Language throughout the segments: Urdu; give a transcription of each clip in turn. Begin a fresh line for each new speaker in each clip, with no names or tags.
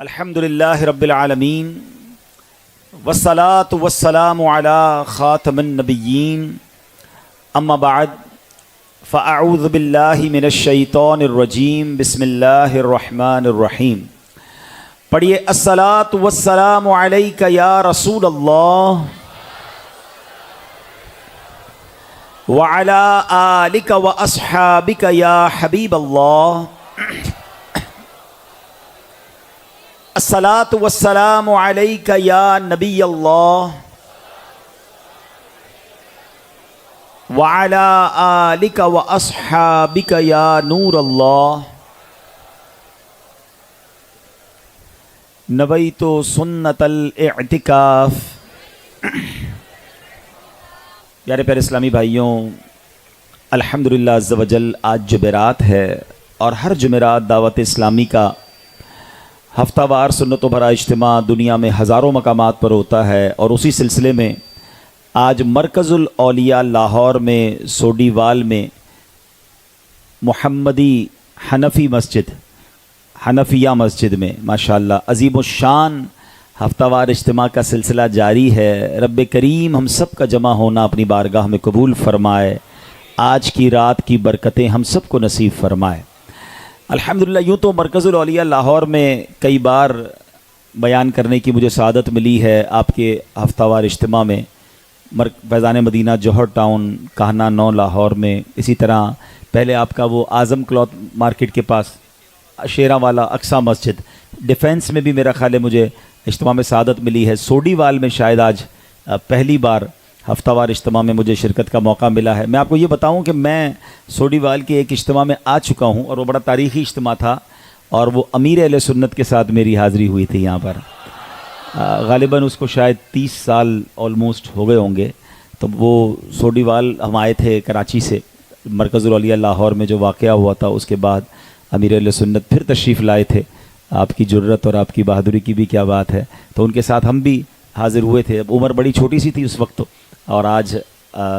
الحمدللہ رب العالمین والصلاة والسلام علی خاتم النبیین اما بعد فاعوذ باللہ من الشیطان الرجیم بسم اللہ الرحمن الرحیم. پڑھیے الصلاة والسلام علیک یا رسول اللہ وعلی آلک واصحابک یا حبیب اللہ. الصلاۃ والسلام علیک یا نبی اللہ وعلی آلک واصحابک یا نور اللہ. نویت سنت الاعتکاف. پیارے پیارے اسلامی بھائیوں، الحمدللہ عز و جل آج جمعرات ہے اور ہر جمعرات دعوت اسلامی کا ہفتہ وار سنت و بھرا اجتماع دنیا میں ہزاروں مقامات پر ہوتا ہے، اور اسی سلسلے میں آج مرکز الاولیاء لاہور میں سوڈی وال میں محمدی حنفی مسجد حنفیہ مسجد میں ماشاءاللہ عظیم الشان ہفتہ وار اجتماع کا سلسلہ جاری ہے. رب کریم ہم سب کا جمع ہونا اپنی بارگاہ میں قبول فرمائے، آج کی رات کی برکتیں ہم سب کو نصیب فرمائے. الحمدللہ یوں تو مرکز الاولیاء لاہور میں کئی بار بیان کرنے کی مجھے سعادت ملی ہے آپ کے ہفتہ وار اجتماع میں، فیضان مدینہ جوہر ٹاؤن کہنا 9 لاہور میں، اسی طرح پہلے آپ کا وہ اعظم کلاتھ مارکیٹ کے پاس شیراں والا اقصی مسجد ڈیفینس میں بھی میرا خیال ہے مجھے اجتماع میں سعادت ملی ہے. سوڈی وال میں شاید آج پہلی بار ہفتہ وار اجتماع میں مجھے شرکت کا موقع ملا ہے. میں آپ کو یہ بتاؤں کہ میں سوڈی وال کے ایک اجتماع میں آ چکا ہوں اور وہ بڑا تاریخی اجتماع تھا، اور وہ امیر اہل سنت کے ساتھ میری حاضری ہوئی تھی یہاں پر. غالباً اس کو شاید 30 سال آلموسٹ ہو گئے ہوں گے. تو وہ سوڈی وال ہم آئے تھے کراچی سے، مرکز الاولیاء لاہور میں جو واقعہ ہوا تھا اس کے بعد امیر اہل سنت پھر تشریف لائے تھے. آپ کی جرت اور آپ کی بہادری کی بھی کیا بات ہے. تو ان کے ساتھ ہم بھی حاضر ہوئے تھے. اب عمر بڑی چھوٹی سی تھی اس وقت تو، اور آج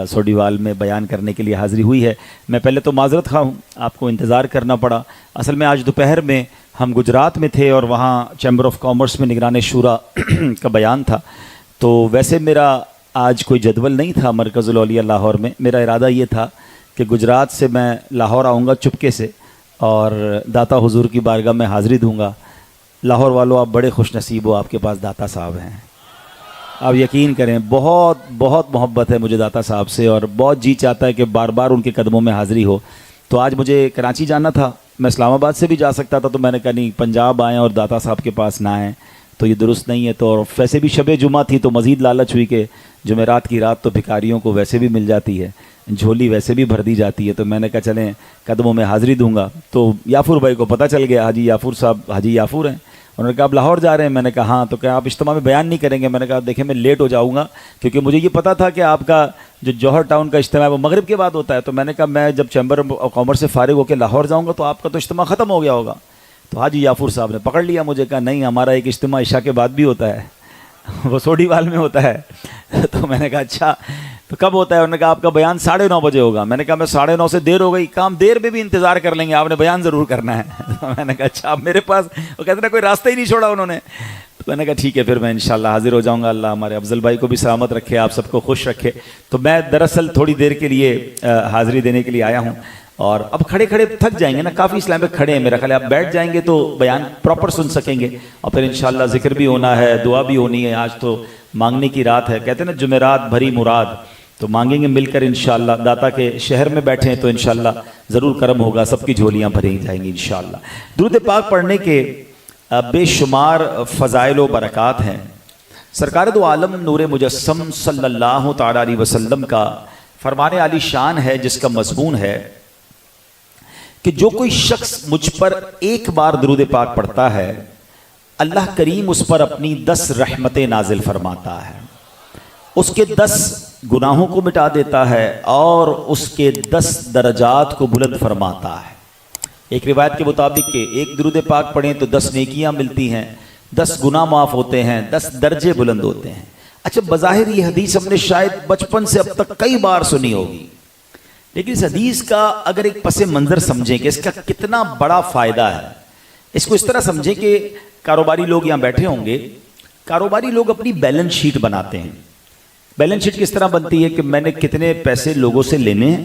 سوڈی وال میں بیان کرنے کے لیے حاضری ہوئی ہے. میں پہلے تو معذرت خواہ ہوں، آپ کو انتظار کرنا پڑا. اصل میں آج دوپہر میں ہم گجرات میں تھے اور وہاں چیمبر آف کامرس میں نگران شورا کا بیان تھا. تو ویسے میرا آج کوئی جدول نہیں تھا مرکز الاولیاء لاہور میں. میرا ارادہ یہ تھا کہ گجرات سے میں لاہور آؤں گا چپکے سے اور داتا حضور کی بارگاہ میں حاضری دوں گا. لاہور والوں آپ بڑے خوش نصیب ہو، آپ کے پاس داتا صاحب ہیں. آپ یقین کریں بہت بہت محبت ہے مجھے داتا صاحب سے، اور بہت جی چاہتا ہے کہ بار بار ان کے قدموں میں حاضری ہو. تو آج مجھے کراچی جانا تھا، میں اسلام آباد سے بھی جا سکتا تھا، تو میں نے کہا نہیں، پنجاب آئیں اور داتا صاحب کے پاس نہ آئیں تو یہ درست نہیں ہے. تو ویسے بھی شب جمعہ تھی تو مزید لالچ ہوئی کہ جمعرات کی رات تو بھکاریوں کو ویسے بھی مل جاتی ہے، جھولی ویسے بھی بھر دی جاتی ہے. تو میں نے کہا چلیں قدموں میں حاضری دوں گا. تو یافور بھائی کو پتہ چل گیا، حاجی یافور صاحب حاجی یافور ہیں. انہوں نے کہا آپ لاہور جا رہے ہیں؟ میں نے کہا ہاں. تو کہا آپ اجتماع میں بیان نہیں کریں گے؟ میں نے کہا دیکھیں میں لیٹ ہو جاؤں گا، کیونکہ مجھے یہ پتا تھا کہ آپ کا جو جوہر ٹاؤن کا اجتماع ہے وہ مغرب کے بعد ہوتا ہے. تو میں نے کہا میں جب چیمبر آف کامرس سے فارغ ہو کے لاہور جاؤں گا تو آپ کا تو اجتماع ختم ہو گیا ہوگا. تو حاجی یافور صاحب نے پکڑ لیا مجھے، کہا نہیں ہمارا ایک اجتماع عشاء کے بعد بھی ہوتا ہے، وہ سوڈی وال میں ہوتا ہے. تو میں نے کہا اچھا تو کب ہوتا ہے؟ انہوں نے کہا آپ کا بیان 9:30 بجے ہوگا. میں نے کہا میں 9:30 سے دیر ہو گئی، کام دیر میں بھی انتظار کر لیں گے، آپ نے بیان ضرور کرنا ہے. تو میں نے کہا اچھا اب میرے پاس، وہ کہتے ہیں کوئی راستہ ہی نہیں چھوڑا انہوں نے. تو میں نے کہا ٹھیک ہے پھر میں انشاءاللہ حاضر ہو جاؤں گا. اللہ ہمارے افضل بھائی کو بھی سلامت رکھے، آپ سب کو خوش رکھے. تو میں دراصل تھوڑی دیر کے لیے حاضری دینے کے لیے آیا ہوں، اور اب کھڑے کھڑے تھک جائیں گے نا، کافی اسلام پہ کھڑے ہیں، میرا خیال ہے آپ بیٹھ جائیں گے تو بیان پراپر سن سکیں گے، اور پھر انشاءاللہ ذکر بھی ہونا ہے، دعا بھی ہونی ہے. آج تو مانگنے کی رات ہے، کہتے ہیں نا جمعرات بھری مراد. تو مانگیں گے مل کر انشاءاللہ. داتا کے شہر میں بیٹھے ہیں تو انشاءاللہ ضرور کرم ہوگا، سب کی جھولیاں بھری جائیں گی انشاءاللہ. درود پاک پڑھنے کے بے شمار فضائل و برکات ہیں. سرکار دو عالم نور مجسم صلی اللہ تعالی علیہ وسلم کا فرمان عالی شان ہے، جس کا مضمون ہے کہ جو کوئی شخص مجھ پر ایک بار درود پاک پڑھتا ہے، اللہ کریم اس پر اپنی 10 رحمتیں نازل فرماتا ہے، اس کے 10 گناہوں کو مٹا دیتا ہے اور اس کے 10 درجات کو بلند فرماتا ہے. ایک روایت کے مطابق کہ ایک درود پاک پڑھیں تو 10 نیکیاں ملتی ہیں، 10 گناہ معاف ہوتے ہیں، 10 درجے بلند ہوتے ہیں. اچھا بظاہر یہ حدیث ہم نے شاید بچپن سے اب تک کئی بار سنی ہوگی، لیکن اس حدیث کا اگر ایک پس منظر سمجھیں کہ اس کا کتنا بڑا فائدہ ہے، اس کو اس طرح سمجھیں کہ کاروباری لوگ یہاں بیٹھے ہوں گے, کاروباری لوگ اپنی بیلنس شیٹ بناتے ہیں. بیلنس شیٹ کس طرح بنتی ہے کہ میں نے کتنے پیسے لوگوں سے لینے ہیں,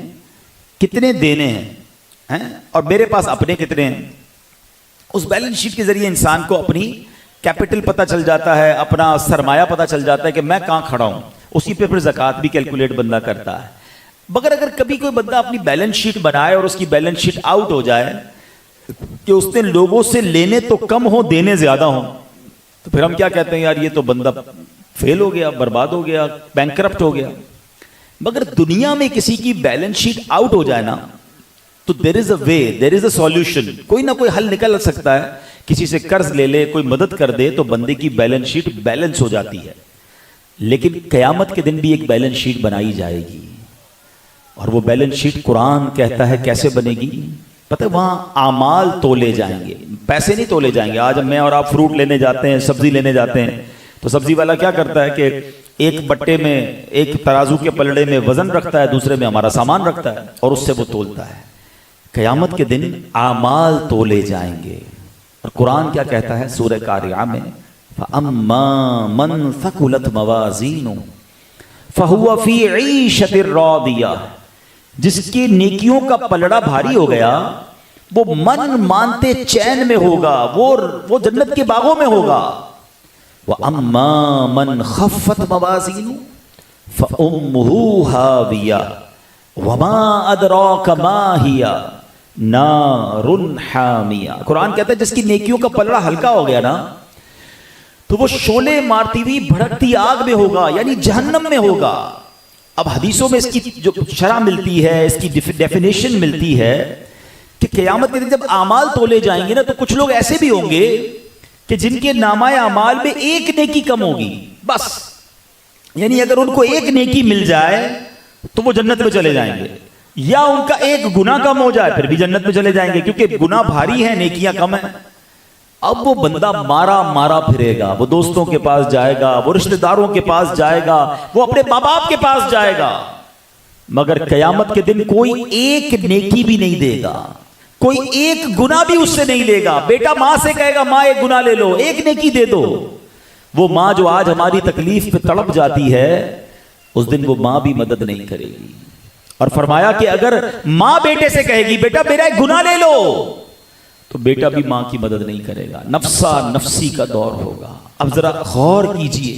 کتنے دینے ہیں, اور میرے پاس اپنے کتنے ہیں. اس بیلنس شیٹ کے ذریعے انسان کو اپنی کیپٹل پتہ چل جاتا ہے, اپنا سرمایہ پتہ چل جاتا ہے کہ میں کہاں کھڑا ہوں. اسی پہ پھر زکوٰۃ بھی کیلکولیٹ بندہ کرتا ہے. مگر اگر کبھی کوئی بندہ اپنی بیلنس شیٹ بنائے اور اس کی بیلنس شیٹ آؤٹ ہو جائے کہ اس نے لوگوں سے لینے تو کم ہو دینے زیادہ ہوں, تو پھر ہم کیا کہتے ہیں, یار یہ تو بندہ فیل ہو گیا, برباد ہو گیا, بینکرپٹ ہو گیا. مگر دنیا میں کسی کی بیلنس شیٹ آؤٹ ہو جائے نا تو دیر از اے وے, دیر از اے سولوشن, کوئی نہ کوئی حل نکل سکتا ہے. کسی سے قرض لے لے, کوئی مدد کر دے تو بندے کی بیلنس شیٹ بیلنس ہو جاتی ہے. لیکن قیامت کے دن بھی ایک بیلنس شیٹ بنائی جائے گی, اور وہ بیلنس شیٹ قرآن کہتا ہے کیسے بنے گی پتہ ہے, وہاں اعمال تولے جائیں گے, پیسے نہیں تولے جائیں گے. آج میں اور آپ فروٹ لینے جاتے ہیں, سبزی لینے جاتے ہیں, تو سبزی والا کیا کرتا ہے کہ ایک بٹے میں, ایک ترازو کے پلڑے میں وزن رکھتا ہے, دوسرے میں ہمارا سامان رکھتا ہے, اور اس سے وہ تولتا ہے. قیامت کے دن اعمال تولے جائیں گے. اور قرآن کیا کہتا ہے سورہ قاریعہ میں, فَأَمَّا مَنْ ثَقُلَتْ مَوَازِينُهُ فَهُوَ فِي عِيشَةٍ رَاضِيَةٍ, جس کی نیکیوں کا پلڑا بھاری ہو گیا وہ من مانتے چین میں ہوگا, وہ جنت کے باغوں میں ہوگا. وَأَمَّا مَنْ خَفَّتْ مَوَازِينُهُ فَأُمُّهُ هَاوِيَةٌ وَمَا أَدْرَاكَ مَا هِيَ نَارٌ حَامِيَةٌ. قرآن کہتا ہے جس کی نیکیوں کا پلڑا ہلکا ہو گیا نا تو وہ شعلے مارتی ہوئی بھڑکتی آگ میں ہوگا, یعنی جہنم میں ہوگا. اب حدیثوں میں اس کی جو شرح ملتی ہے, اس کی ڈیفینیشن ملتی ہے کہ قیامت کے دن جب اعمال تولے جائیں گے نا تو کچھ لوگ ایسے بھی ہوں گے کہ جن کے نامہ اعمال میں ایک نیکی کم ہوگی بس, یعنی اگر ان کو ایک نیکی مل جائے تو وہ جنت میں چلے جائیں گے, یا ان کا ایک گناہ کم ہو جائے پھر بھی جنت میں چلے جائیں گے, کیونکہ گناہ بھاری ہیں نیکیاں کم ہیں. اب وہ بندہ مارا پھرے گا, وہ دوستوں کے پاس جائے گا, وہ رشتہ داروں کے پاس جائے گا, وہ اپنے ماں باپ کے پاس جائے گا, مگر قیامت کے دن کوئی ایک نیکی بھی نہیں دے گا, کوئی ایک گناہ بھی اس سے نہیں لے گا. بیٹا ماں سے کہے گا ماں ایک گناہ لے لو, ایک نیکی دے دو. وہ ماں جو آج ہماری تکلیف پہ تڑپ جاتی ہے اس دن وہ ماں بھی مدد نہیں کرے گی. اور فرمایا کہ اگر ماں بیٹے سے کہے گی بیٹا میرا ایک گناہ لے لو تو بیٹا بھی ماں کی مدد نہیں کرے گا, نفسا نفسی کا دور ہوگا. اب ذرا غور کیجئے,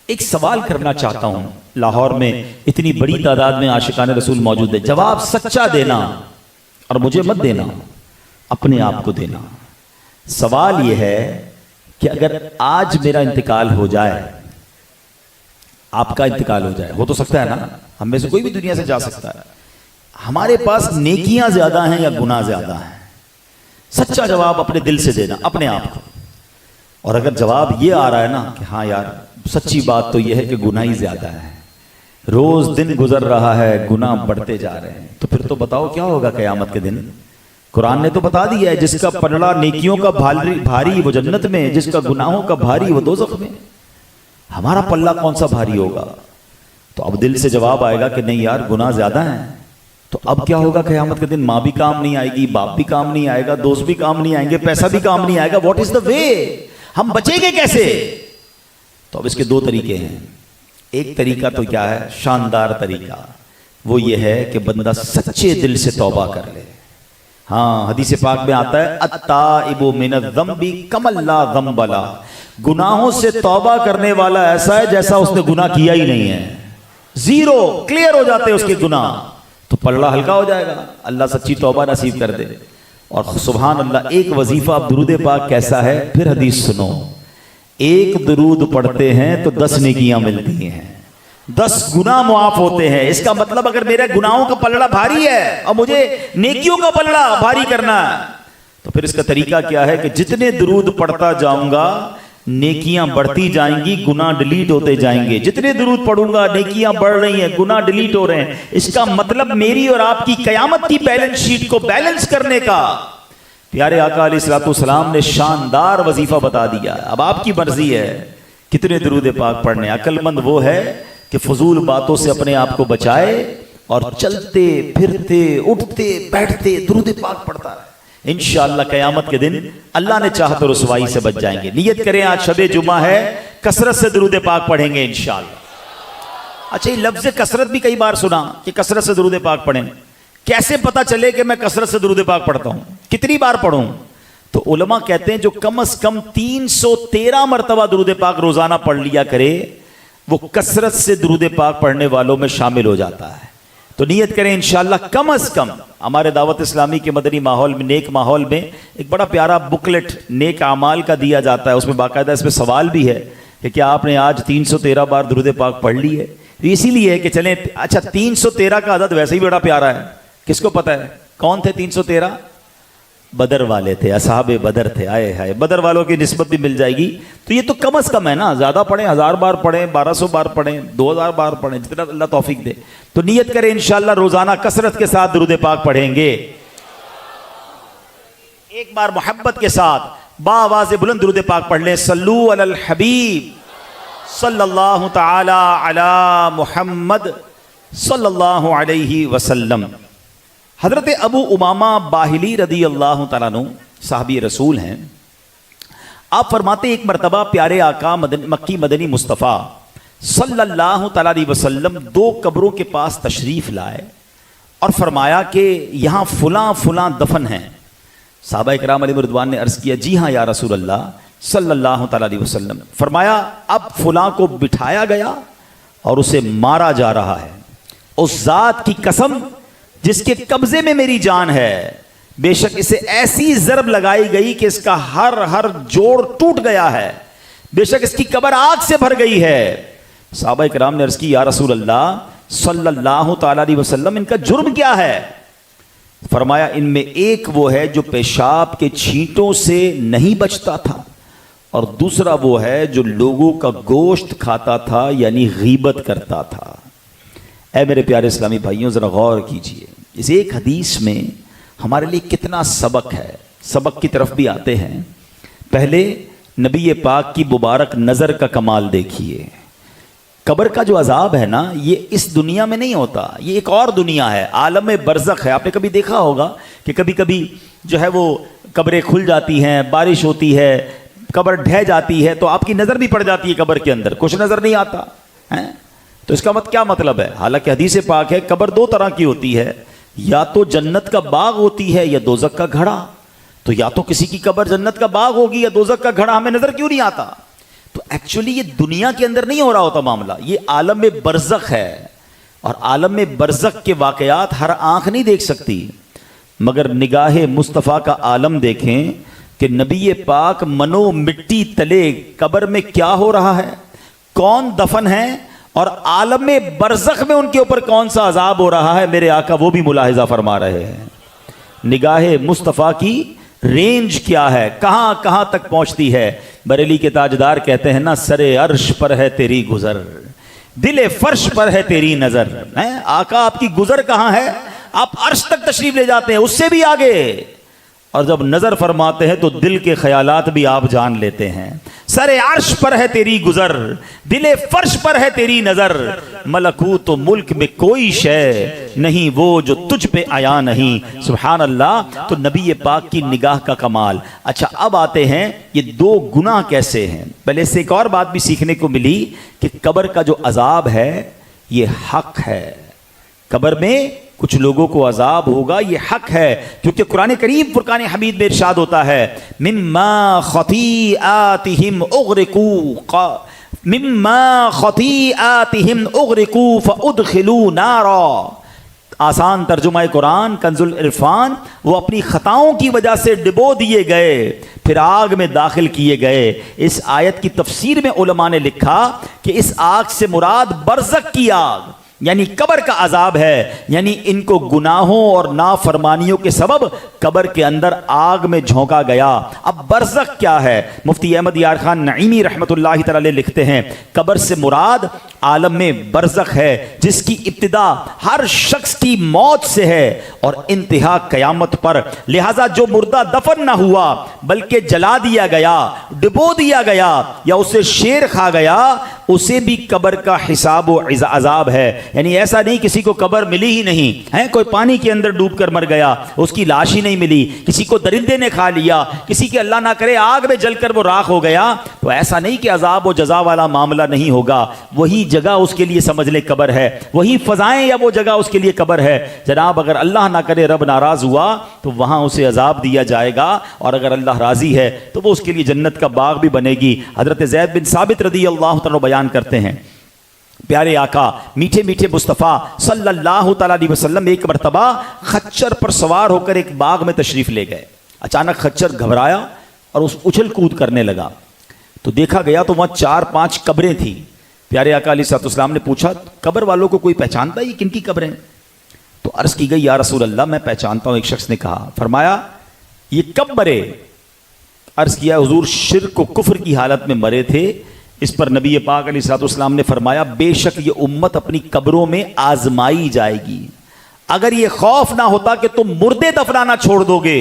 ایک سوال کرنا چاہتا ہوں. لاہور میں اتنی بڑی تعداد میں عاشقان رسول موجود ہے, جواب سچا دینا اور مجھے مت دینا, اپنے آپ کو دینا. سوال یہ ہے کہ اگر آج میرا انتقال ہو جائے, آپ کا انتقال ہو جائے, ہو تو سکتا ہے نا, ہم میں سے کوئی بھی دنیا سے جا سکتا ہے, ہمارے پاس نیکیاں زیادہ ہیں یا گناہ زیادہ ہیں؟ سچا جواب اپنے دل سے دینا, اپنے آپ کو. اور اگر جواب یہ آ رہا ہے نا کہ ہاں یار سچی بات تو یہ ہے کہ گناہ ہی زیادہ ہے, روز دن گزر رہا ہے, گناہ بڑھتے جا رہے ہیں, تو پھر تو بتاؤ کیا ہوگا قیامت کے دن. قرآن نے تو بتا دیا ہے جس کا پلڑا نیکیوں کا بھاری وہ جنت میں, جس کا گناہوں کا بھاری وہ دوزخ میں. ہمارا پلہ کون سا بھاری ہوگا؟ تو اب دل سے جواب آئے گا کہ نہیں یار گناہ زیادہ ہیں. تو اب کیا ہوگا قیامت کے دن؟ ماں بھی کام نہیں آئے گی, باپ بھی کام نہیں آئے گا, دوست بھی کام نہیں آئیں گے, پیسہ بھی کام نہیں آئے گا. واٹ از دا وے؟ ہم بچیں گے کیسے؟ تو اب اس کے دو طریقے ہیں. ایک طریقہ تو کیا ہے, شاندار طریقہ, وہ یہ ہے کہ بندہ سچے دل سے توبہ کر لے. ہاں حدیث پاک میں آتا ہے التائب من الذنب کمن لا ذنب لہ, گناہوں سے توبہ کرنے والا ایسا ہے جیسا اس نے گناہ کیا ہی نہیں ہے. زیرو, کلیئر ہو جاتے ہیں اس کے گناہ, تو پلڑا ہلکا ہو جائے گا. اللہ سچی توبہ نصیب کر دے. اور سبحان اللہ, ایک وظیفہ درود پاک کیسا ہے, پھر حدیث سنو. ایک درود پڑھتے ہیں تو 10 نیکیاں ملتی ہیں, 10 گناہ معاف ہوتے ہیں. اس کا مطلب اگر میرے گناہوں کا پلڑا بھاری ہے اور مجھے نیکیوں کا پلڑا بھاری کرنا ہے تو پھر اس کا طریقہ کیا ہے کہ جتنے درود پڑھتا جاؤں گا نیکیاں بڑھتی جائیں گی, گناہ ڈیلیٹ ہوتے جائیں گے. جتنے درود پڑھوں گا نیکیاں بڑھ رہی ہیں, گناہ ڈیلیٹ ہو رہے ہیں. اس کا مطلب میری اور آپ کی قیامت کی بیلنس شیٹ کو بیلنس کرنے کا پیارے آقا علیہ الصلوۃ والسلام نے شاندار وظیفہ بتا دیا. اب آپ کی مرضی ہے کتنے درود پاک پڑھنے. عقل مند وہ ہے کہ فضول باتوں سے اپنے آپ کو بچائے اور چلتے پھرتے اٹھتے بیٹھتے درود پاک پڑھتا ہے. انشاءاللہ قیامت کے دن اللہ نے چاہا تو رسوائی سے بچ جائیں گے۔ نیت کریں آج شب جمعہ ہے، کثرت سے درود پاک پڑھیں گے انشاءاللہ۔ اچھا یہ لفظ کثرت بھی کئی بار سنا کہ کثرت سے درود پاک پڑھیں، کیسے پتا چلے کہ میں کثرت سے درود پاک پڑھتا ہوں، کتنی بار پڑھوں؟ تو علماء کہتے ہیں جو کم از کم 313 مرتبہ درود پاک روزانہ پڑھ لیا کرے وہ کثرت سے درود پاک پڑھنے والوں میں شامل ہو جاتا ہے۔ تو نیت کریں انشاءاللہ کم از کم ہمارے دعوت اسلامی کے مدنی ماحول میں، نیک ماحول میں ایک بڑا پیارا بکلیٹ نیک اعمال کا دیا جاتا ہے، اس میں باقاعدہ اس میں سوال بھی ہے کہ کیا آپ نے آج 313 بار درود پاک پڑھ لی ہے؟ اسی لیے ہے کہ چلیں اچھا 313 کا عدد ویسے ہی بڑا پیارا ہے، کس کو پتا ہے کون تھے 313؟ بدر والے تھے، اصحاب بدر تھے۔ آئے ہائے، بدر والوں کی نسبت بھی مل جائے گی۔ تو یہ تو کم از کم ہے نا، زیادہ پڑھیں، 1000 بار پڑھیں، 1200 بار پڑھیں، 2000 بار پڑھیں، جتنا اللہ توفیق دے۔ تو نیت کریں انشاءاللہ روزانہ کثرت کے ساتھ درود پاک پڑھیں گے۔ ایک بار محبت کے ساتھ باآواز بلند درود پاک پڑھ لیں، صلو علی الحبیب صلی اللہ تعالی علی محمد صلی اللہ علیہ وسلم۔ حضرت ابو امامہ باہلی رضی اللہ تعالیٰ عنہ صحابی رسول ہیں، آپ فرماتے ایک مرتبہ پیارے آقا مکی مدنی مصطفیٰ صلی اللہ تعالیٰ علیہ وسلم 2 قبروں کے پاس تشریف لائے اور فرمایا کہ یہاں فلاں فلاں دفن ہیں۔ صحابہ کرام علیہ رضوان نے عرض کیا جی ہاں یا رسول اللہ صلی اللہ تعالیٰ علیہ وسلم۔ فرمایا اب فلاں کو بٹھایا گیا اور اسے مارا جا رہا ہے، اس ذات کی قسم جس کے قبضے میں میری جان ہے، بے شک اسے ایسی ضرب لگائی گئی کہ اس کا ہر جوڑ ٹوٹ گیا ہے، بے شک اس کی قبر آگ سے بھر گئی ہے۔ صحابہ کرام نے عرض کی یا رسول اللہ صلی اللہ تعالیٰ علیہ وسلم ان کا جرم کیا ہے؟ فرمایا ان میں ایک وہ ہے جو پیشاب کے چھینٹوں سے نہیں بچتا تھا، اور دوسرا وہ ہے جو لوگوں کا گوشت کھاتا تھا یعنی غیبت کرتا تھا۔ اے میرے پیارے اسلامی بھائیوں ذرا غور کیجئے، اس ایک حدیث میں ہمارے لیے کتنا سبق ہے۔ سبق کی طرف بھی آتے ہیں۔ پہلے نبی پاک کی مبارک نظر کا کمال دیکھیے۔ قبر کا جو عذاب ہے نا یہ اس دنیا میں نہیں ہوتا، یہ ایک اور دنیا ہے، عالم برزخ ہے۔ آپ نے کبھی دیکھا ہوگا کہ کبھی کبھی جو ہے وہ قبریں کھل جاتی ہیں، بارش ہوتی ہے، قبر ڈھہ جاتی ہے تو آپ کی نظر بھی پڑ جاتی ہے قبر کے اندر، کچھ نظر نہیں آتا ہے۔ تو اس کا کیا مطلب ہے؟ حالانکہ حدیث پاک ہے قبر 2 طرح کی ہوتی ہے، یا تو جنت کا باغ ہوتی ہے یا دوزخ کا گھڑا۔ تو یا تو کسی کی قبر جنت کا باغ ہوگی یا دوزخ کا گھڑا، ہمیں نظر کیوں نہیں آتا؟ تو ایکچولی یہ دنیا کے اندر نہیں ہو رہا ہوتا معاملہ، یہ عالم برزخ ہے، اور عالم برزخ کے واقعات ہر آنکھ نہیں دیکھ سکتی، مگر نگاہ مصطفیٰ کا عالم دیکھیں کہ نبی پاک منو مٹی تلے قبر میں کیا ہو رہا ہے، کون دفن ہے، اور عالم برزخ میں ان کے اوپر کون سا عذاب ہو رہا ہے، میرے آقا وہ بھی ملاحظہ فرما رہے ہیں۔ نگاہ مصطفیٰ کی رینج کیا ہے، کہاں کہاں تک پہنچتی ہے۔ بریلی کے تاجدار کہتے ہیں نا سر عرش پر ہے تیری گزر، دل فرش پر ہے تیری نظر۔ آقا آپ کی گزر کہاں ہے؟ آپ عرش تک تشریف لے جاتے ہیں، اس سے بھی آگے، اور جب نظر فرماتے ہیں تو دل کے خیالات بھی آپ جان لیتے ہیں۔ سر عرش پر ہے تیری گزر، دل فرش پر ہے تیری نظر، ملکوت و ملک میں کوئی شے نہیں وہ جو تجھ پہ آیا نہیں۔ سبحان اللہ۔ تو نبی پاک کی نگاہ کا کمال۔ اچھا اب آتے ہیں یہ 2 گناہ کیسے ہیں۔ پہلے سے ایک اور بات بھی سیکھنے کو ملی کہ قبر کا جو عذاب ہے یہ حق ہے۔ قبر میں کچھ لوگوں کو عذاب ہوگا، یہ حق ہے، کیونکہ قرآن کریم فرقان حمید میں ارشاد ہوتا ہے مما خطیئاتہم اغرقوا فادخلوا نارا۔ آسان ترجمہ قرآن کنز العرفان، وہ اپنی خطاؤں کی وجہ سے ڈبو دیے گئے پھر آگ میں داخل کیے گئے۔ اس آیت کی تفسیر میں علماء نے لکھا کہ اس آگ سے مراد برزخ کی آگ یعنی قبر کا عذاب ہے، یعنی ان کو گناہوں اور نافرمانیوں کے سبب قبر کے اندر آگ میں جھونکا گیا۔ اب برزخ کیا ہے؟ مفتی احمد یار خان نعیمی رحمۃ اللہ تعالی لکھتے ہیں قبر سے مراد عالم میں برزخ ہے جس کی ابتدا ہر شخص کی موت سے ہے اور انتہا قیامت پر۔ لہذا جو مردہ دفن نہ ہوا بلکہ جلا دیا گیا، ڈبو دیا گیا یا اسے شیر کھا گیا، اسے بھی قبر کا حساب و عذاب ہے. یعنی ایسا نہیں کسی کو قبر ملی ہی نہیں ہے, کوئی پانی کے اندر ڈوب کر مر گیا, اس کی لاش ہی نہیں ملی, کسی کو درندے نے کھا لیا, کسی کے اللہ نہ کرے آگ میں جل کر وہ راکھ ہو گیا, تو ایسا نہیں کہ عذاب و جزا والا معاملہ نہیں ہوگا. وہی جگہ اس کے لیے سمجھ لے قبر ہے, وہی فضائیں یا وہ جگہ اس کے لیے قبر ہے. جناب اگر اللہ نہ کرے رب ناراض ہوا تو وہاں اسے عذاب دیا جائے گا, اور اگر اللہ راضی ہے تو وہ اس کے لیے جنت کا باغ بھی بنے گی. حضرت زید بن ثابت رضی اللہ تعالیٰ بیان کرتے ہیں, پیارے آقا میٹھے میٹھے مصطفیٰ صلی اللہ تعالیٰ علیہ وسلم ایک مرتبہ خچر پر سوار ہو کر ایک باغ میں تشریف لے گئے. اچانک خچر گھبرایا اور اس اچھل کود کرنے لگا, تو دیکھا گیا تو وہاں 4-5 قبریں تھیں. پیارے آقا علیہ السلام نے پوچھا قبر والوں کو کوئی پہچانتا ہے یہ کن کی قبریں؟ تو عرض کی گئی یا رسول اللہ میں پہچانتا ہوں. ایک شخص نے کہا, فرمایا یہ کب مرے؟ عرض کیا حضور شرک و کفر کی حالت میں مرے تھے. اس پر نبی پاک علیہ السلام نے فرمایا بے شک یہ امت اپنی قبروں میں آزمائی جائے گی. اگر یہ خوف نہ ہوتا کہ تم مردے دفنانا چھوڑ دو گے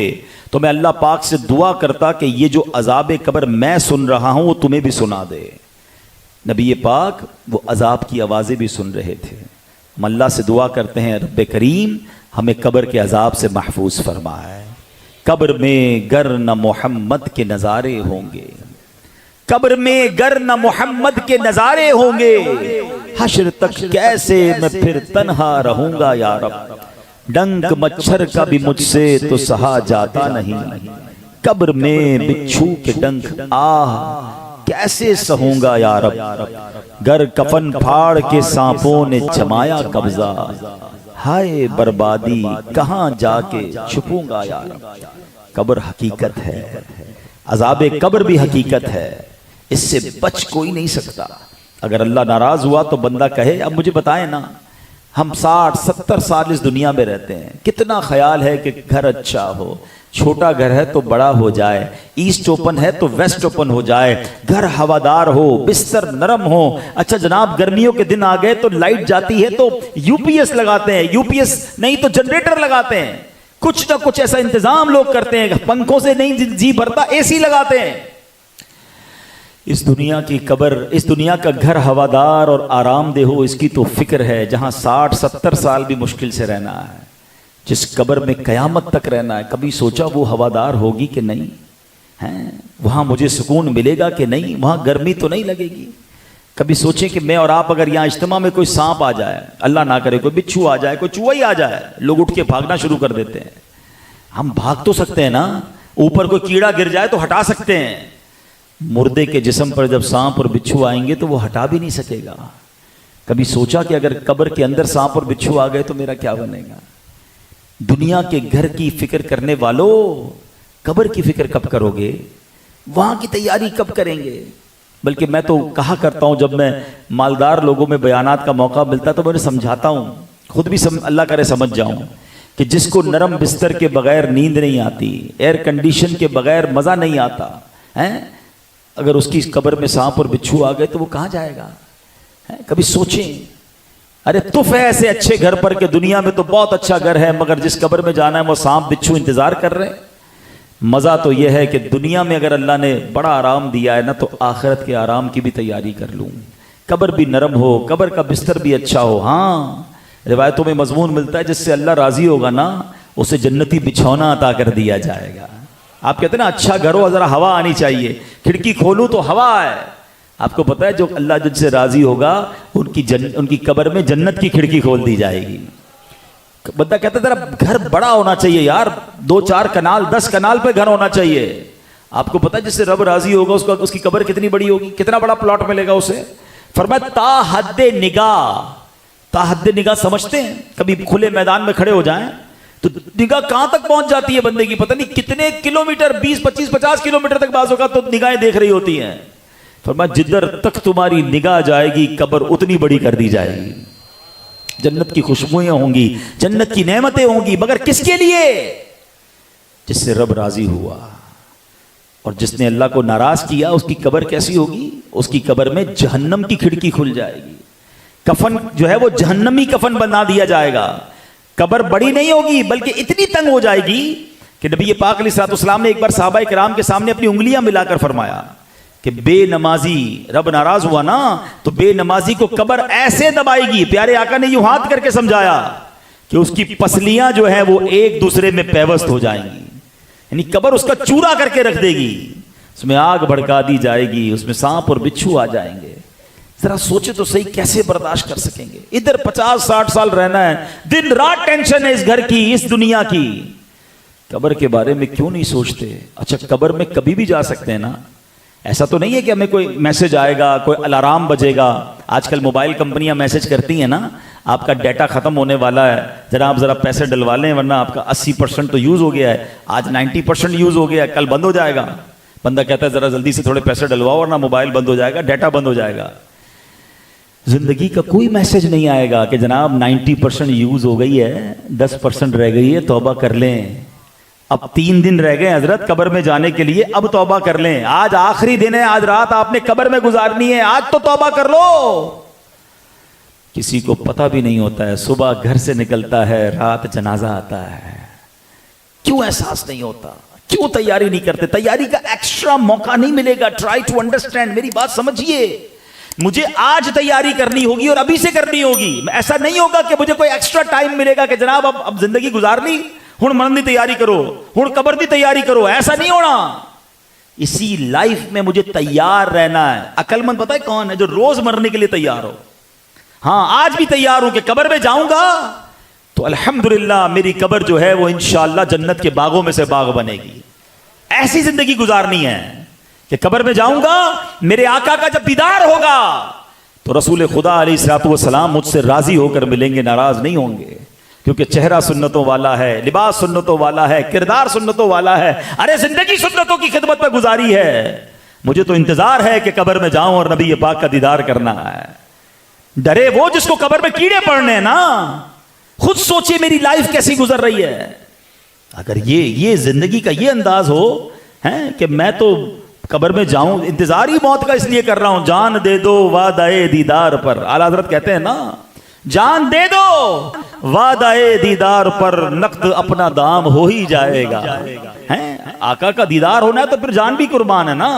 تو میں اللہ پاک سے دعا کرتا کہ یہ جو عذاب قبر میں سن رہا ہوں وہ تمہیں بھی سنا دے. نبی پاک وہ عذاب کی آوازیں بھی سن رہے تھے. ہم اللہ سے دعا کرتے ہیں رب کریم ہمیں قبر کے عذاب سے محفوظ فرمائے. قبر میں گر نہ محمد کے نظارے ہوں گے, قبر میں گر نہ محمد کے نظارے ہوں گے, حشر تک کیسے میں پھر تنہا رہوں گا یا رب, ڈنک مچھر کا بھی مجھ سے تو سہا جاتا نہیں, قبر میں بچھو کے ڈنک آہ کیسے سہوں گا یا رب, گر کفن پھاڑ کے سانپوں نے جمایا قبضہ, ہائے بربادی کہاں جا کے چھپوں گا یا رب. قبر حقیقت ہے, عذاب قبر بھی حقیقت ہے, اس سے بچ کوئی نہیں سکتا. اگر اللہ ناراض ہوا تو بندہ کہے اب مجھے بتائیں نا, ہم 60-70 سال اس دنیا میں رہتے ہیں, کتنا خیال ہے کہ گھر اچھا ہو, چھوٹا گھر ہے تو بڑا ہو جائے, ایسٹ اوپن ہے تو ویسٹ اوپن ہو جائے, گھر ہوادار ہو, بستر نرم ہو. اچھا جناب گرمیوں کے دن آ گئے تو لائٹ جاتی ہے تو یو پی ایس لگاتے ہیں, یو پی ایس نہیں تو جنریٹر لگاتے ہیں, کچھ نہ کچھ ایسا انتظام لوگ کرتے ہیں, پنکھوں سے نہیں جی بھرتا اے سی لگاتے ہیں. اس دنیا کی قبر, اس دنیا کا گھر ہوادار اور آرام دہ ہو اس کی تو فکر ہے, جہاں 60-70 سال بھی مشکل سے رہنا ہے. جس قبر میں قیامت تک رہنا ہے, کبھی سوچا وہ ہوادار ہوگی کہ نہیں ہیں, وہاں مجھے سکون ملے گا کہ نہیں, وہاں گرمی تو نہیں لگے گی. کبھی سوچیں کہ میں اور آپ اگر یہاں اجتماع میں کوئی سانپ آ جائے, اللہ نہ کرے کوئی بچھو آ جائے, کوئی چوہا ہی آ جائے, لوگ اٹھ کے بھاگنا شروع کر دیتے ہیں. ہم بھاگ تو سکتے ہیں نا, اوپر کوئی کیڑا گر جائے تو ہٹا سکتے ہیں. مردے کے جسم پر جب سانپ اور بچھو آئیں گے تو وہ ہٹا بھی نہیں سکے گا. کبھی سوچا کہ اگر قبر کے اندر سانپ اور بچھو آ گئے تو میرا کیا بنے گا؟ دنیا کے گھر کی فکر کرنے والوں قبر کی فکر کب کرو گے, وہاں کی تیاری کب کریں گے؟ بلکہ میں تو کہا کرتا ہوں جب میں مالدار لوگوں میں بیانات کا موقع ملتا تو میں انہیں سمجھاتا ہوں, خود بھی اللہ کرے سمجھ جاؤں, کہ جس کو نرم بستر کے بغیر نیند نہیں آتی, ایئر کنڈیشن کے بغیر مزہ نہیں آتا ہیں, اگر اس کی قبر میں سانپ اور بچھو آ گئے تو وہ کہاں جائے گا؟ کبھی سوچیں. ارے تف ہے ایسے اچھے گھر پر کہ دنیا میں تو بہت اچھا گھر ہے, مگر جس قبر میں جانا ہے وہ سانپ بچھو انتظار کر رہے ہیں. مزہ تو یہ ہے کہ دنیا میں اگر اللہ نے بڑا آرام دیا ہے نا تو آخرت کے آرام کی بھی تیاری کر لوں. قبر بھی نرم ہو, قبر کا بستر بھی اچھا ہو. ہاں روایتوں میں مضمون ملتا ہے جس سے اللہ راضی ہوگا نا اسے جنتی بچھونا عطا کر دیا جائے گا. آپ کہتے ہیں نا اچھا گھر ہو ذرا ہوا آنی چاہیے, کھڑکی کھولوں تو ہوا ہے. آپ کو پتا ہے جو اللہ جن سے راضی ہوگا ان کی قبر میں جنت کی کھڑکی کھول دی جائے گی. بندہ کہتا ہے ذرا گھر بڑا ہونا چاہیے یار, 2-4 کنال 10 کنال پہ گھر ہونا چاہیے. آپ کو پتا ہے جس سے رب راضی ہوگا اس کی قبر کتنی بڑی ہوگی, کتنا بڑا پلاٹ ملے گا اسے. فرمایا تا حد نگاہ. تا حد نگاہ سمجھتے ہیں؟ کبھی کھلے میدان میں کھڑے ہو جائیں تو نگاہ کہاں تک پہنچ جاتی ہے بندے کی, پتہ نہیں کتنے کلومیٹر, 20-25-50 کلومیٹر تک بعض اوقات تو نگاہیں دیکھ رہی ہوتی ہیں. فرمایا جدھر تک تمہاری نگاہ جائے گی قبر اتنی بڑی کر دی جائے گی. جنت کی خوشبوئیں ہوں گی, جنت کی نعمتیں ہوں گی, مگر کس کے لیے؟ جس سے رب راضی ہوا. اور جس نے اللہ کو ناراض کیا اس کی قبر کیسی ہوگی؟ اس کی قبر میں جہنم کی کھڑکی کھل جائے گی. کفن جو ہے وہ جہنمی کفن بنا دیا جائے گا. قبر بڑی نہیں ہوگی بلکہ اتنی تنگ ہو جائے گی کہ نبی پاک علیہ الصلوۃ والسلام نے ایک بار صحابہ کرام کے سامنے اپنی انگلیاں ملا کر فرمایا کہ بے نمازی رب ناراض ہوا نا تو بے نمازی کو قبر ایسے دبائے گی. پیارے آقا نے یوں ہاتھ کر کے سمجھایا کہ اس کی پسلیاں جو ہیں وہ ایک دوسرے میں پیوست ہو جائیں گی, یعنی قبر اس کا چورا کر کے رکھ دے گی, اس میں آگ بھڑکا دی جائے گی, اس میں سانپ اور بچھو آ جائیں گے. ذرا سوچے تو صحیح, کیسے برداشت کر سکیں گے؟ ادھر 50-60 سال رہنا ہے, دن رات ٹینشن ہے اس گھر کی, اس دنیا کی. قبر کے بارے میں کیوں نہیں سوچتے؟ اچھا قبر میں کبھی بھی جا سکتے ہیں نا, ایسا تو نہیں ہے کہ ہمیں کوئی میسج آئے گا, کوئی الارم بجے گا. آج کل موبائل کمپنیاں میسج کرتی ہیں نا, آپ کا ڈیٹا ختم ہونے والا ہے, جناب ذرا پیسے ڈلوا لیں ورنہ آپ کا 80% تو یوز ہو گیا ہے, آج 90% یوز ہو گیا ہے, کل بند ہو جائے گا. بندہ کہتا ہے ذرا جلدی سے تھوڑے پیسے ڈلواؤ ورنہ موبائل بند ہو جائے گا, ڈیٹا بند ہو جائے گا. زندگی کا کوئی میسج نہیں آئے گا کہ جناب 90% یوز ہو گئی ہے, 10% رہ گئی ہے, توبہ کر لیں. اب 3 دن رہ گئے حضرت قبر میں جانے کے لیے, اب توبہ کر لیں. آج آخری دن ہے, آج رات آپ نے قبر میں گزارنی ہے, آج تو توبہ کر لو. کسی کو پتہ بھی نہیں ہوتا ہے, صبح گھر سے نکلتا ہے, رات جنازہ آتا ہے. کیوں احساس نہیں ہوتا؟ کیوں تیاری نہیں کرتے؟ تیاری کا ایکسٹرا موقع نہیں ملے گا. ٹرائی ٹو انڈرسٹینڈ, میری بات سمجھیے. مجھے آج تیاری کرنی ہوگی اور ابھی سے کرنی ہوگی. ایسا نہیں ہوگا کہ مجھے کوئی ایکسٹرا ٹائم ملے گا کہ جناب اب زندگی گزار لی, ہن مرن دی تیاری کرو, ہن قبر دی تیاری کرو. ایسا نہیں ہونا. اسی لائف میں مجھے تیار رہنا ہے. عقل مند پتہ ہے کون ہے؟ جو روز مرنے کے لیے تیار ہو. ہاں آج بھی تیار ہوں کہ قبر میں جاؤں گا تو الحمدللہ میری قبر جو ہے وہ انشاءاللہ جنت کے باغوں میں سے باغ بنے گی. ایسی زندگی گزارنی ہے کہ قبر میں جاؤں گا, میرے آقا کا جب دیدار ہوگا تو رسول خدا علیہ الصلوۃ والسلام مجھ سے راضی ہو کر ملیں گے, ناراض نہیں ہوں گے. کیونکہ چہرہ سنتوں والا ہے, لباس سنتوں والا ہے, کردار سنتوں والا ہے. ارے زندگی سنتوں کی خدمت میں گزاری ہے. مجھے تو انتظار ہے کہ قبر میں جاؤں اور نبی پاک کا دیدار کرنا ہے. ڈرے وہ جس کو قبر میں کیڑے پڑنے ہیں نا. خود سوچئے میری لائف کیسی گزر رہی ہے. اگر یہ زندگی کا یہ انداز ہو کہ میں تو قبر میں جاؤں, انتظار ہی موت کا اس لیے کر رہا ہوں, جان دے دو وعدہ دیدار پر. اعلیٰ حضرت کہتے ہیں نا, جان دے دو وعدہ دیدار پر, نقد اپنا دام ہو ہی جائے گا. آقا کا دیدار ہونا ہے تو پھر جان بھی قربان ہے نا.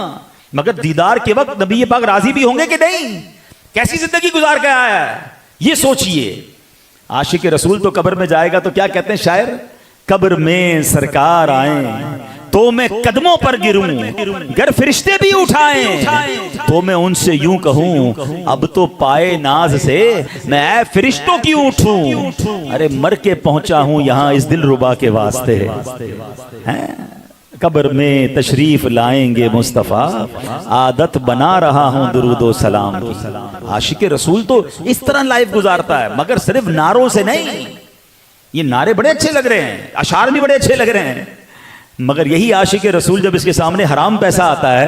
مگر دیدار کے وقت نبی پاک راضی بھی ہوں گے کہ نہیں؟ کیسی زندگی گزار کے آیا ہے یہ سوچئے. عاشق رسول تو قبر میں جائے گا تو کیا کہتے ہیں شاعر؟ قبر میں سرکار آئیں تو میں قدموں پر گروں, گر فرشتے بھی اٹھائیں تو میں ان سے یوں کہوں, اب تو پائے ناز سے میں اے فرشتوں کی اٹھوں. ارے مر کے پہنچا ہوں یہاں اس دل ربا کے واسطے. قبر میں تشریف لائیں گے مصطفیٰ, عادت بنا رہا ہوں درود و سلام کی. عاشق رسول تو اس طرح لائف گزارتا ہے, مگر صرف نعروں سے نہیں. یہ نعرے بڑے اچھے لگ رہے ہیں, اشعار بھی بڑے اچھے لگ رہے ہیں, مگر یہی عاشق رسول جب اس کے سامنے حرام پیسہ آتا ہے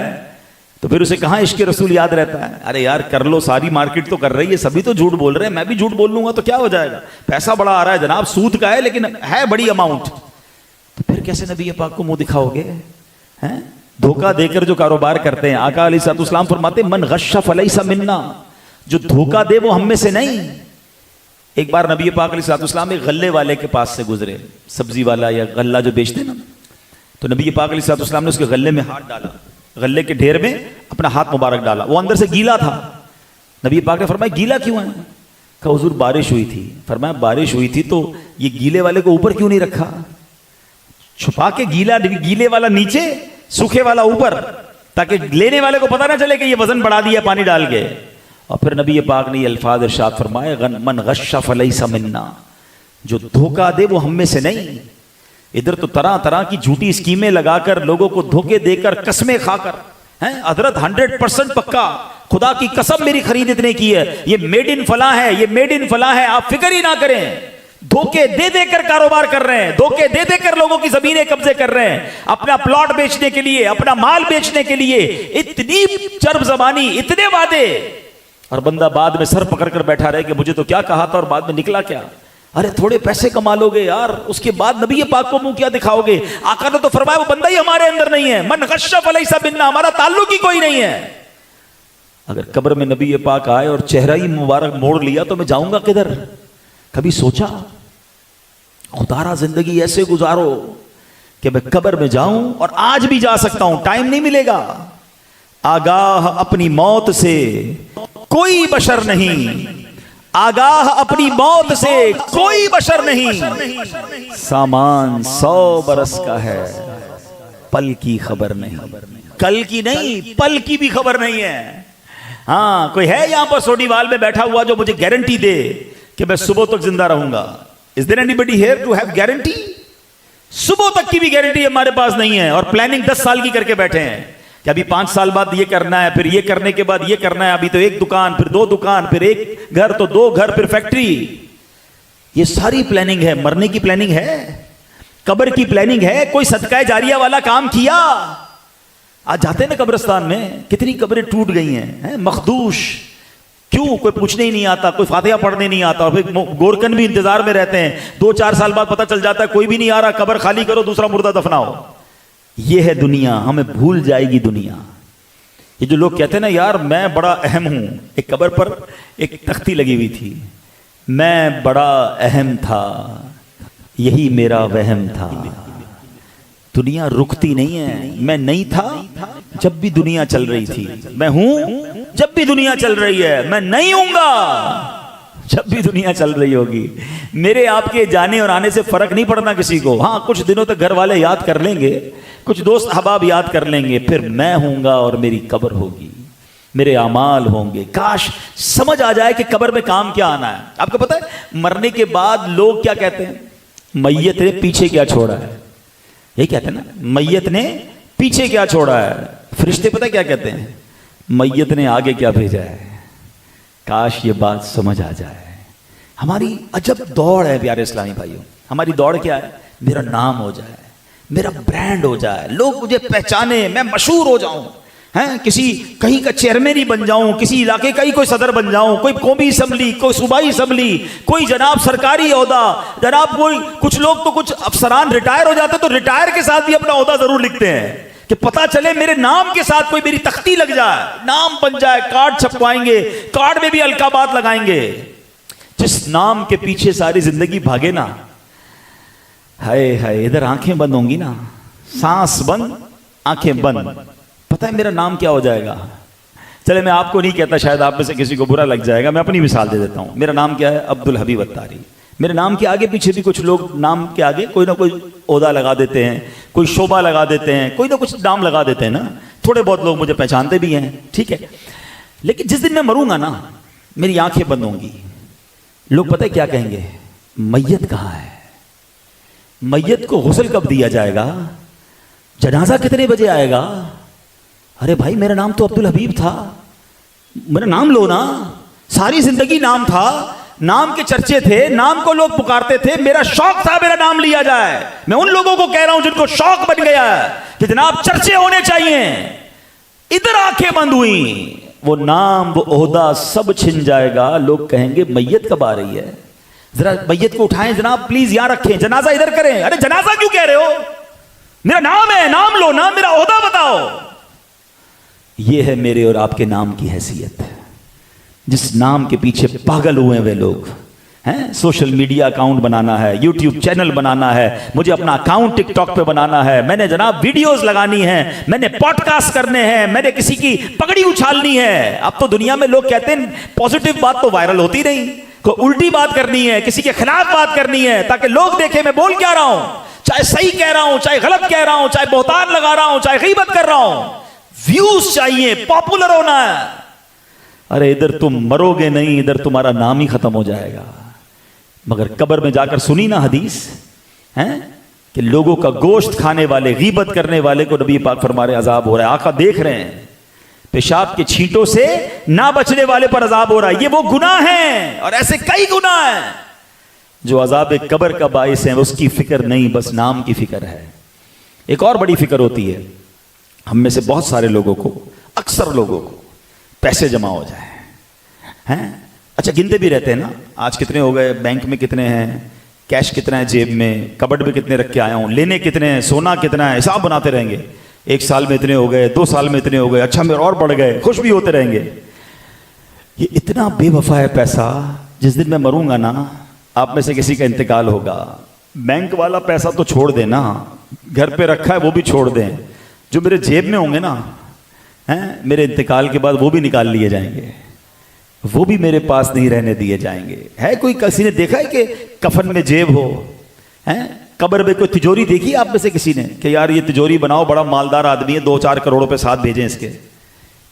تو پھر اسے کہاں عشق رسول یاد رہتا ہے؟ ارے یار کر لو, ساری مارکیٹ تو کر رہی ہے, سبھی تو جھوٹ بول رہے ہیں, میں بھی جھوٹ بول لوں گا تو کیا ہو جائے گا؟ پیسہ بڑا آ رہا ہے جناب, سود کا ہے لیکن ہے بڑی اماؤنٹ. تو پھر کیسے نبی پاک کو منہ دکھاؤ گے؟ دھوکہ دے کر جو کاروبار کرتے ہیں, آقا علیہ الصلوۃ والسلام فرماتے ہیں من غش فلیس منا, جو دھوکہ دے وہ ہم میں سے نہیں. ایک بار نبی پاک علیہ الصلوۃ والسلام ایک غلے والے کے پاس سے گزرے, سبزی والا یا غلہ جو بیچتے نا, تو نبی پاک علیہ الصلوۃ والسلام نے اس کے غلے میں ہاتھ ڈالا, غلے کے ڈھیر میں اپنا ہاتھ مبارک ڈالا. وہ اندر سے گیلا تھا. نبی پاک نے فرمایا گیلا کیوں ہے؟ کہا حضور بارش ہوئی تھی. فرمایا بارش ہوئی تھی تو یہ گیلے والے کو اوپر کیوں نہیں رکھا؟ چھپا کے گیلے والا نیچے, سوکھے والا اوپر, تاکہ لینے والے کو پتہ نہ چلے کہ یہ وزن بڑھا دیا پانی ڈال کے. اور پھر نبی پاک نے یہ الفاظ ارشاد فرمائے من غش فلیس منا, جو دھوکہ دے وہ ہم میں سے نہیں. ادھر تو طرح طرح کی جھوٹی اسکیمیں لگا کر, لوگوں کو دھوکے دے کر, قسمیں کھا کر, حضرت 100% پکا, خدا کی قسم میری خرید اتنے کی ہے, یہ میڈ ان فلاں ہے, یہ میڈ ان فلاں ہے, آپ فکر ہی نہ کریں. دھوکے دے دے کر کاروبار کر رہے ہیں, دھوکے دے دے کر لوگوں کی زمینیں قبضے کر رہے ہیں, اپنا پلاٹ بیچنے کے لیے, اپنا مال بیچنے کے لیے. اتنی چرب زبانی, اتنے وعدے, اور بندہ بعد میں سر پکڑ کر بیٹھا رہے کہ مجھے تو کیا کہا تھا اور بعد میں نکلا کیا. ارے تھوڑے پیسے کما لو گے یار, اس کے بعد نبی پاک کو منہ کیا دکھاؤ گے؟ آقا نے تو فرمایا وہ بندہ ہی ہمارے اندر نہیں ہے, من غش فلیس منا, ہمارا تعلق ہی کوئی نہیں ہے. اگر قبر میں نبی پاک آئے اور چہرہ ہی مبارک موڑ لیا تو میں جاؤں گا کدھر؟ کبھی سوچا؟ خدارا زندگی ایسے گزارو کہ میں قبر میں جاؤں, اور آج بھی جا سکتا ہوں, ٹائم نہیں ملے گا. آگاہ اپنی موت سے کوئی بشر نہیں، آگاہ اپنی موت سے کوئی بشر نہیں، سامان 100 برس کا ہے، پل کی خبر نہیں، کل کی نہیں پل کی بھی خبر نہیں ہے۔ ہاں کوئی ہے یہاں پر سونیوال میں بیٹھا ہوا جو مجھے گارنٹی دے کہ میں صبح تک زندہ رہوں گا؟ Is there anybody here to have guarantee؟ صبح تک کی بھی گارنٹی ہمارے پاس نہیں ہے، اور پلاننگ 10 سال کی کر کے بیٹھے ہیں کہ ابھی 5 سال بعد یہ کرنا ہے، پھر یہ کرنے کے بعد یہ کرنا ہے، ابھی تو 1 دکان، پھر 2 دکان، پھر 1 گھر تو 2 گھر، پھر فیکٹری۔ یہ ساری پلاننگ ہے۔ مرنے کی پلاننگ ہے، قبر کی پلاننگ ہے، کوئی صدقہ جاریہ والا کام کیا؟ آج جاتے ہیں نا قبرستان میں، کتنی قبریں ٹوٹ گئی ہیں مخدوش، کیوں؟ کوئی پوچھنے ہی نہیں آتا، کوئی فاتحہ پڑھنے نہیں آتا، اور پھر گورکن بھی انتظار میں رہتے ہیں، 2-4 سال بعد پتہ چل جاتا ہے کوئی بھی نہیں آ رہا، قبر خالی کرو، دوسرا مردہ دفناؤ۔ یہ ہے دنیا، ہمیں بھول جائے گی دنیا۔ یہ جو لوگ کہتے ہیں نا یار میں بڑا اہم ہوں، ایک قبر پر ایک تختی لگی ہوئی تھی، میں بڑا اہم تھا، یہی میرا وہم تھا۔ دنیا رکتی نہیں ہے، میں نہیں تھا جب بھی دنیا چل رہی تھی، میں ہوں جب بھی دنیا چل رہی ہے، میں نہیں ہوں گا جب بھی دنیا چل رہی ہوگی۔ میرے آپ کے جانے اور آنے سے فرق نہیں پڑنا کسی کو۔ ہاں کچھ دنوں تک گھر والے یاد کر لیں گے، کچھ دوست احباب یاد کر لیں گے، پھر میں ہوں گا اور میری قبر ہوگی، میرے اعمال ہوں گے۔ کاش سمجھ آ جائے کہ قبر میں کام کیا آنا ہے۔ آپ کو پتہ ہے مرنے کے بعد لوگ کیا کہتے ہیں؟ میت نے پیچھے کیا چھوڑا ہے، یہ کہتے ہیں نا، میت نے پیچھے کیا چھوڑا ہے۔ فرشتے پتہ کیا کہتے ہیں؟ میت نے آگے کیا بھیجا ہے۔ کاش یہ بات سمجھ آ جائے۔ ہماری عجب دوڑ ہے پیارے اسلامی بھائیوں، ہماری دوڑ کیا ہے؟ میرا نام ہو جائے، میرا برانڈ ہو جائے، لوگ مجھے پہچانے، میں مشہور ہو جاؤں، کسی کہیں کا چیئرمین ہی بن جاؤں، کسی علاقے کا ہی کوئی صدر بن جاؤں، کوئی قومی اسمبلی، کوئی صوبائی اسمبلی، کوئی جناب سرکاری عہدہ، جناب کوئی کچھ لوگ تو کچھ افسران ریٹائر ہو جاتے تو ریٹائر کے ساتھ بھی اپنا عہدہ ضرور لکھتے ہیں کہ پتہ چلے میرے نام کے ساتھ کوئی میری تختی لگ جائے، نام بن جائے، کارڈ چھپوائیں گے، کارڈ میں بھی القابات لگائیں گے۔ جس نام کے پیچھے ساری زندگی بھاگے نا، ہائے ہائے، ادھر آنکھیں بند ہوں گی نا، سانس بند آنکھیں بند، پتہ ہے میرا نام کیا ہو جائے گا؟ چلے میں آپ کو نہیں کہتا، شاید آپ میں سے کسی کو برا لگ جائے گا، میں اپنی مثال دے دیتا ہوں۔ میرا نام کیا ہے؟ عبدالحبیب اتاری۔ میرے نام کے آگے پیچھے بھی کچھ لوگ نام کے آگے کوئی نہ کوئی عہدہ لگا دیتے ہیں، کوئی شعبہ لگا دیتے ہیں، کوئی نہ کچھ نام لگا دیتے ہیں نا، تھوڑے بہت لوگ مجھے پہچانتے بھی ہیں، ٹھیک ہے۔ لیکن جس دن میں مروں گا نا، میری آنکھیں بند ہوں گی، لوگ پتہ ہے کیا کہیں گے؟ میت کہاں ہے؟ میت کو غسل کب دیا جائے گا؟ جنازہ کتنے بجے آئے گا؟ ارے بھائی میرا نام تو عبدالحبیب تھا، میرا نام لو نا، ساری زندگی نام تھا، نام کے چرچے تھے، نام کو لوگ پکارتے تھے، میرا شوق تھا میرا نام لیا جائے۔ میں ان لوگوں کو کہہ رہا ہوں جن کو شوق بن گیا ہے کہ جناب چرچے ہونے چاہیے، ادھر آنکھیں بند ہوئی، وہ نام وہ عہدہ سب چھن جائے گا، لوگ کہیں گے میت کب آ رہی ہے؟ ذرا میت کو اٹھائیں جناب پلیز، یہاں رکھیں، جنازہ ادھر کریں۔ ارے جنازہ کیوں کہہ رہے ہو؟ میرا نام ہے، نام لو نا، میرا عہدہ بتاؤ۔ یہ ہے میرے اور آپ کے نام کی حیثیت، جس نام کے پیچھے پاگل ہوئے وہ لوگ ہیں۔ سوشل میڈیا اکاؤنٹ بنانا ہے، یوٹیوب چینل بنانا ہے، مجھے اپنا اکاؤنٹ ٹک ٹاک پہ بنانا ہے، میں نے جناب ویڈیوز لگانی ہے، میں نے پوڈ کاسٹ کرنے ہیں، میں نے کسی کی پگڑی اچھالنی ہے۔ اب تو دنیا میں لوگ کہتے ہیں پازیٹیو بات تو وائرل ہوتی نہیں، کوئی الٹی بات کرنی ہے، کسی کے خلاف بات کرنی ہے تاکہ لوگ دیکھیں میں بول کیا رہا ہوں، چاہے صحیح کہہ رہا ہوں، چاہے غلط کہہ رہا ہوں، چاہے بہتان لگا رہا ہوں، چاہے غیبت کر رہا ہوں، ویوز چاہیے، پاپولر ہونا ہے۔ ارے ادھر تم مرو گے نہیں، ادھر تمہارا نام ہی ختم ہو جائے گا۔ مگر قبر میں جا کر سنی نا حدیث ہیں کہ لوگوں کا گوشت کھانے والے، غیبت کرنے والے کو نبی پاک فرما رہے عذاب ہو رہا ہے، آقا دیکھ رہے ہیں، پیشاب کے چھینٹوں سے نہ بچنے والے پر عذاب ہو رہا ہے۔ یہ وہ گناہ ہیں اور ایسے کئی گناہ ہیں جو عذاب قبر کا باعث ہیں، اس کی فکر نہیں، بس نام کی فکر ہے۔ ایک اور بڑی فکر ہوتی ہے ہم میں سے بہت سارے لوگوں کو، اکثر لوگوں کو، پیسے جمع ہو جائیں ہیں۔ اچھا گنتے بھی رہتے ہیں نا، آج کتنے ہو گئے، بینک میں کتنے ہیں، کیش کتنا ہے جیب میں، کبڈ میں کتنے رکھ کے آیا ہوں، لینے کتنے ہیں، سونا کتنا ہے، حساب بناتے رہیں گے۔ 1 سال میں اتنے ہو گئے، 2 سال میں اتنے ہو گئے، اچھا میرے اور بڑھ گئے، خوش بھی ہوتے رہیں گے۔ یہ اتنا بے وفا ہے پیسہ، جس دن میں مروں گا نا، آپ میں سے کسی کا انتقال ہوگا، بینک والا پیسہ تو چھوڑ دیں نا، گھر پہ رکھا ہے وہ بھی چھوڑ دیں، جو میرے جیب میں ہوں گے نا، ہیں میرے انتقال کے بعد وہ بھی نکال لیے جائیں گے, وہ بھی میرے پاس نہیں رہنے دیے جائیں گے. ہے کوئی کسی نے دیکھا ہے کہ کفن میں جیب ہو؟ ہیں قبر میں کوئی تجوری دیکھی آپ میں سے کسی نے کہ یار یہ تجوری بناؤ, بڑا مالدار آدمی ہے, 2-4 کروڑ روپے ساتھ بھیجیں اس کے؟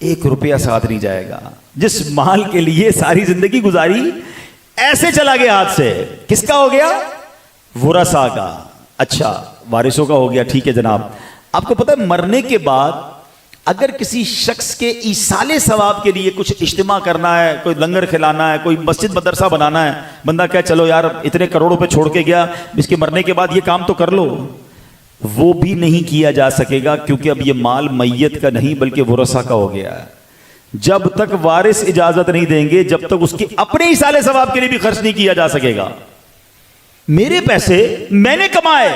1 روپیہ ساتھ نہیں جائے گا. جس مال کے لیے ساری زندگی گزاری ایسے چلا گیا ہاتھ سے. کس کا ہو گیا؟ ورثاء کا. اچھا وارثوں کا ہو گیا, ٹھیک ہے جناب. آپ کو پتہ ہے مرنے کے بعد اگر کسی شخص کے ایصال ثواب کے لیے کچھ اجتماع کرنا ہے, کوئی لنگر کھلانا ہے, کوئی مسجد مدرسہ بنانا ہے, بندہ کہے چلو یار اتنے کروڑ روپے چھوڑ کے گیا, اس کے مرنے کے بعد یہ کام تو کر لو, وہ بھی نہیں کیا جا سکے گا, کیونکہ اب یہ مال میت کا نہیں بلکہ ورثاء کا ہو گیا ہے. جب تک وارث اجازت نہیں دیں گے جب تک اس کے اپنے ایصال ثواب کے لیے بھی خرچ نہیں کیا جا سکے گا. میرے پیسے میں نے کمائے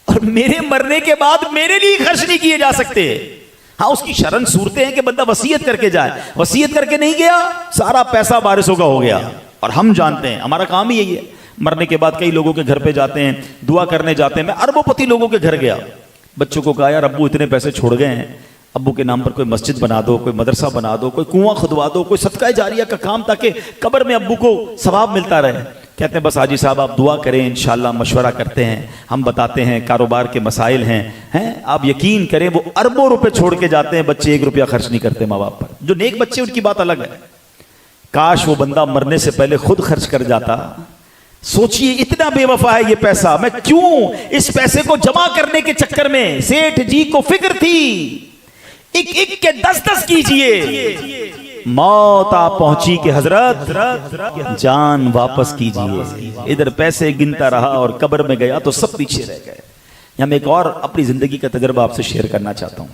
اور میرے مرنے کے بعد میرے لیے خرچ نہیں کیے جا سکتے. ہاں اس کی شرن صورتیں ہیں کہ بندہ وصیت کر کے جائے, وصیت کر کے نہیں گیا, سارا پیسہ وارثوں کا ہو گیا. اور ہم جانتے ہیں ہمارا کام ہی یہی ہے, مرنے کے بعد کئی لوگوں کے گھر پہ جاتے ہیں, دعا کرنے جاتے ہیں. میں اربوں پتی لوگوں کے گھر گیا, بچوں کو کہا یار ابو اتنے پیسے چھوڑ گئے ہیں, ابو کے نام پر کوئی مسجد بنا دو, کوئی مدرسہ بنا دو, کوئی کنواں کھدوا دو, کوئی صدقہ جاریہ کا کام, تاکہ قبر میں ابو کو ثواب ملتا رہے. کہتے ہیں بس حاجی صاحب آپ دعا کریں, انشاءاللہ مشورہ کرتے ہیں, ہم بتاتے ہیں کاروبار کے مسائل ہیں. آپ یقین کریں وہ اربوں روپے چھوڑ کے جاتے ہیں, بچے 1 روپیہ خرچ نہیں کرتے ماں باپ پر. جو نیک بچے ان کی بات الگ ہے, کاش وہ بندہ مرنے سے پہلے خود خرچ کر جاتا. سوچئے اتنا بے وفا ہے یہ پیسہ, میں کیوں اس پیسے کو جمع کرنے کے چکر میں, سیٹھ جی کو فکر تھی ایک ایک کے 10 کیجئے, موت آپ پہنچی کہ حضرت جان واپس کیجئے. ادھر پیسے گنتا رہا اور قبر میں گیا تو سب پیچھے رہ گئے. یہاں میں ایک اور اپنی زندگی کا تجربہ آپ سے شیئر کرنا چاہتا ہوں.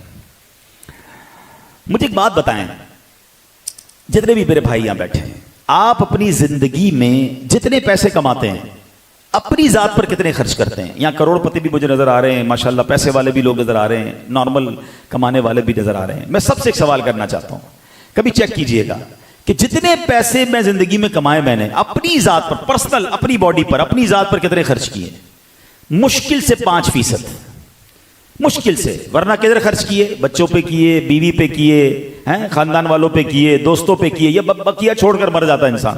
مجھے ایک بات بتائیں, جتنے بھی میرے بھائی یہاں بیٹھے ہیں, آپ اپنی زندگی میں جتنے پیسے کماتے ہیں اپنی ذات پر کتنے خرچ کرتے ہیں؟ یہاں کروڑ پتی بھی مجھے نظر آ رہے ہیں, ماشاءاللہ پیسے والے بھی لوگ نظر آ رہے ہیں, نارمل کمانے والے بھی نظر آ رہے ہیں. میں سب سے ایک سوال کرنا چاہتا ہوں, کبھی چیک کیجئے گا کہ جتنے پیسے میں زندگی میں کمائے میں نے اپنی ذات پر, پرسنل اپنی باڈی پر, اپنی ذات پر کتنے خرچ کیے؟ مشکل سے 5%, مشکل سے. ورنہ کدھر خرچ کیے؟ بچوں پہ کیے, بیوی پہ کیے, خاندان والوں پہ کیے, دوستوں پہ کیے, یا بقیہ چھوڑ کر مر جاتا ہے انسان.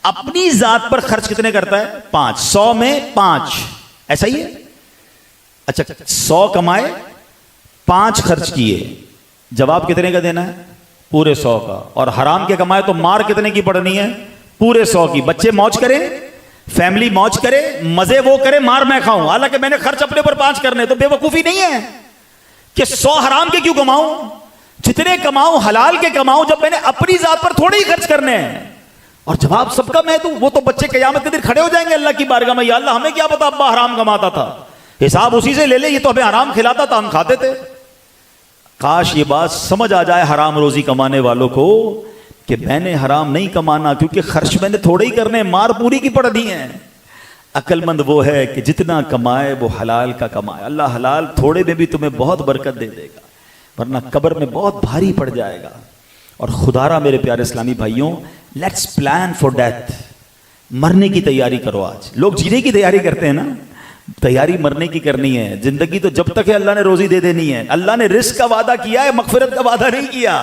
اپنی ذات پر خرچ کتنے کرتا ہے؟ 5. 100 میں 5, ایسا ہی ہے. اچھا 100 کمائے, 5 خرچ کیے, جواب کتنے کا دینا ہے؟ پورے 100 کا. اور حرام کے کمائے تو مار کتنے کی پڑنی ہے؟ پورے 100 کی. بچے موج کریں, فیملی موج کرے, مزے وہ کرے, مار میں کھاؤں, حالانکہ میں نے خرچ اپنے پر 5 کرنے. تو بے وقوفی نہیں ہے کہ 100 حرام کے کیوں کماؤں؟ جتنے کماؤں حلال کے کماؤں, جب میں نے اپنی ذات پر تھوڑے ہی خرچ کرنے ہیں. اور جواب سب کا میں دوں, وہ تو بچے قیامت کے دن کھڑے ہو جائیں گے اللہ کی بارگاہ میں, یا اللہ ہمیں کیا پتا ابا حرام کماتا تھا, حساب اسی سے لے لے, یہ تو ہمیں حرام کھلاتا تھا, ہم کھاتے تھے. کاش یہ بات سمجھ آ جائے حرام روزی کمانے والوں کو کہ میں نے حرام نہیں کمانا, کیونکہ خرچ میں نے تھوڑے ہی کرنے, مار پوری کی پڑنی ہے. عقل مند وہ ہے کہ جتنا کمائے وہ حلال کا کمائے. اللہ حلال تھوڑے میں بھی تمہیں بہت برکت دے دے گا, ورنہ قبر میں بہت بھاری پڑ جائے گا. اور خدارا میرے پیارے اسلامی بھائیوں, لیٹس پلان فار ڈیتھ. مرنے کی تیاری کرو. آج لوگ جینے کی تیاری کرتے ہیں نا, تیاری مرنے کی کرنی ہے. زندگی تو جب تک ہے اللہ نے روزی دے دینی ہے. اللہ نے رزق کا وعدہ کیا ہے, مغفرت کا وعدہ نہیں کیا.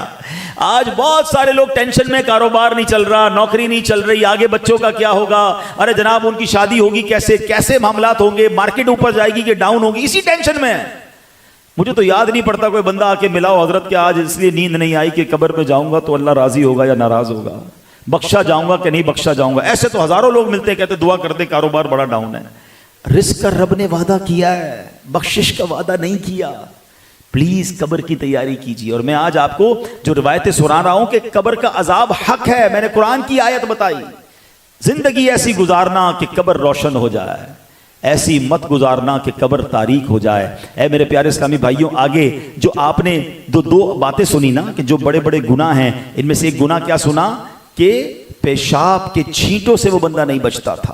آج بہت سارے لوگ ٹینشن میں, کاروبار نہیں چل رہا, نوکری نہیں چل رہی, آگے بچوں کا کیا ہوگا, ارے جناب ان کی شادی ہوگی کیسے, کیسے معاملات ہوں گے, مارکیٹ اوپر جائے گی کہ ڈاؤن ہوگی, اسی ٹینشن میں. مجھے تو یاد نہیں پڑتا کوئی بندہ آ کے ملا ہو, حضرت کیا آج اس لیے نیند نہیں آئی کہ قبر میں جاؤں گا تو اللہ راضی ہوگا یا ناراض ہوگا, بخشا جاؤں گا کہ نہیں بخشا جاؤں گا. ایسے تو ہزاروں لوگ ملتے کہتے دعا کرتے کاروبار بڑا ڈاؤن ہے. رزق کا رب نے وعدہ کیا ہے, بخشش کا وعدہ نہیں کیا. پلیز قبر کی تیاری کیجیے. اور میں آج آپ کو جو روایتیں سنا رہا ہوں کہ قبر کا عذاب حق ہے, میں نے قرآن کی آیت بتائی. زندگی ایسی گزارنا کہ قبر روشن ہو جائے, ایسی مت گزارنا کہ قبر تاریک ہو جائے. اے میرے پیارے اسلامی بھائیوں, آگے جو آپ نے دو باتیں سنی نا کہ جو بڑے بڑے گناہ ہیں, ان میں سے ایک گناہ کیا سنا کہ پیشاب کے چھینٹوں سے وہ بندہ نہیں بچتا تھا.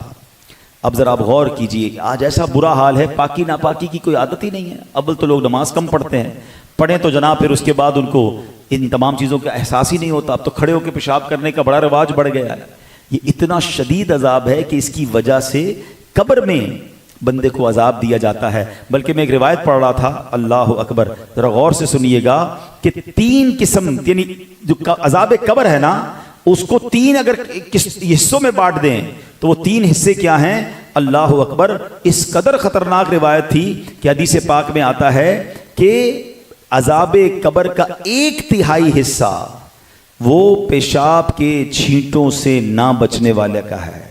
اب ذرا آپ غور کیجئے, آج ایسا برا حال ہے, پاکی ناپاکی کی کوئی عادت ہی نہیں ہے. اول تو لوگ نماز کم پڑھتے ہیں, پڑھیں تو جناب پھر اس کے بعد ان کو ان تمام چیزوں کا احساس ہی نہیں ہوتا. اب تو کھڑے ہو کے پیشاب کرنے کا بڑا رواج بڑھ گیا ہے. یہ اتنا شدید عذاب ہے کہ اس کی وجہ سے قبر میں بندے کو عذاب دیا جاتا ہے. بلکہ میں ایک روایت پڑھ رہا تھا, اللہ اکبر, ذرا غور سے سنیے گا کہ 3 قسم, یعنی جو عذاب قبر ہے نا اس کو 3 اگر حصوں میں بانٹ دیں تو وہ 3 حصے کیا ہیں؟ اللہ اکبر. اس قدر خطرناک روایت تھی کہ حدیث پاک میں آتا ہے کہ عذاب قبر کا 1/3 حصہ وہ پیشاب کے چھینٹوں سے نہ بچنے والے کا ہے.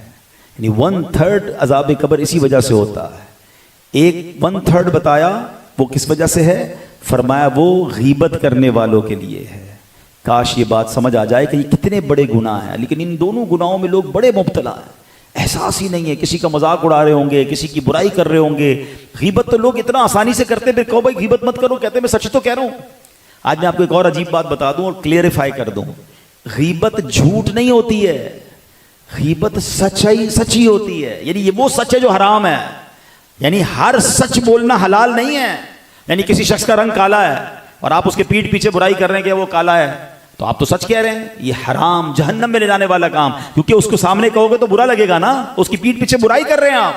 یعنی 1/3 عذاب قبر اسی وجہ سے ہوتا ہے. 1/3 بتایا وہ کس وجہ سے ہے؟ فرمایا وہ غیبت کرنے والوں کے لیے ہے. کاش یہ بات سمجھ آ جائے کہ یہ کتنے بڑے گناہ ہیں, لیکن ان دونوں گناہوں میں لوگ بڑے مبتلا ہیں. احساس ہی نہیں ہے, کسی کا مذاق اڑا رہے ہوں گے, کسی کی برائی کر رہے ہوں گے. غیبت تو لوگ اتنا آسانی سے کرتے ہیں, پھر کہو بھائی غیبت مت کرو, کہتے ہیں میں سچ تو کہہ رہا ہوں. آج میں آپ کو ایک اور عجیب بات بتا دوں اور کلیئرفائی کر دوں. غیبت جھوٹ نہیں ہوتی ہے, غیبت سچی ہوتی ہے. یعنی یہ وہ سچ ہے جو حرام ہے. یعنی ہر سچ بولنا حلال نہیں ہے. یعنی کسی شخص کا رنگ کالا ہے اور آپ اس کے پیٹھ پیچھے برائی کر رہے ہیں کہ وہ کالا ہے, تو آپ تو سچ کہہ رہے ہیں. یہ حرام, جہنم میں لے جانے والا کام, کیونکہ اس کو سامنے کہو گے تو برا لگے گا نا. اس کی پیٹھ پیچھے برائی کر رہے ہیں آپ,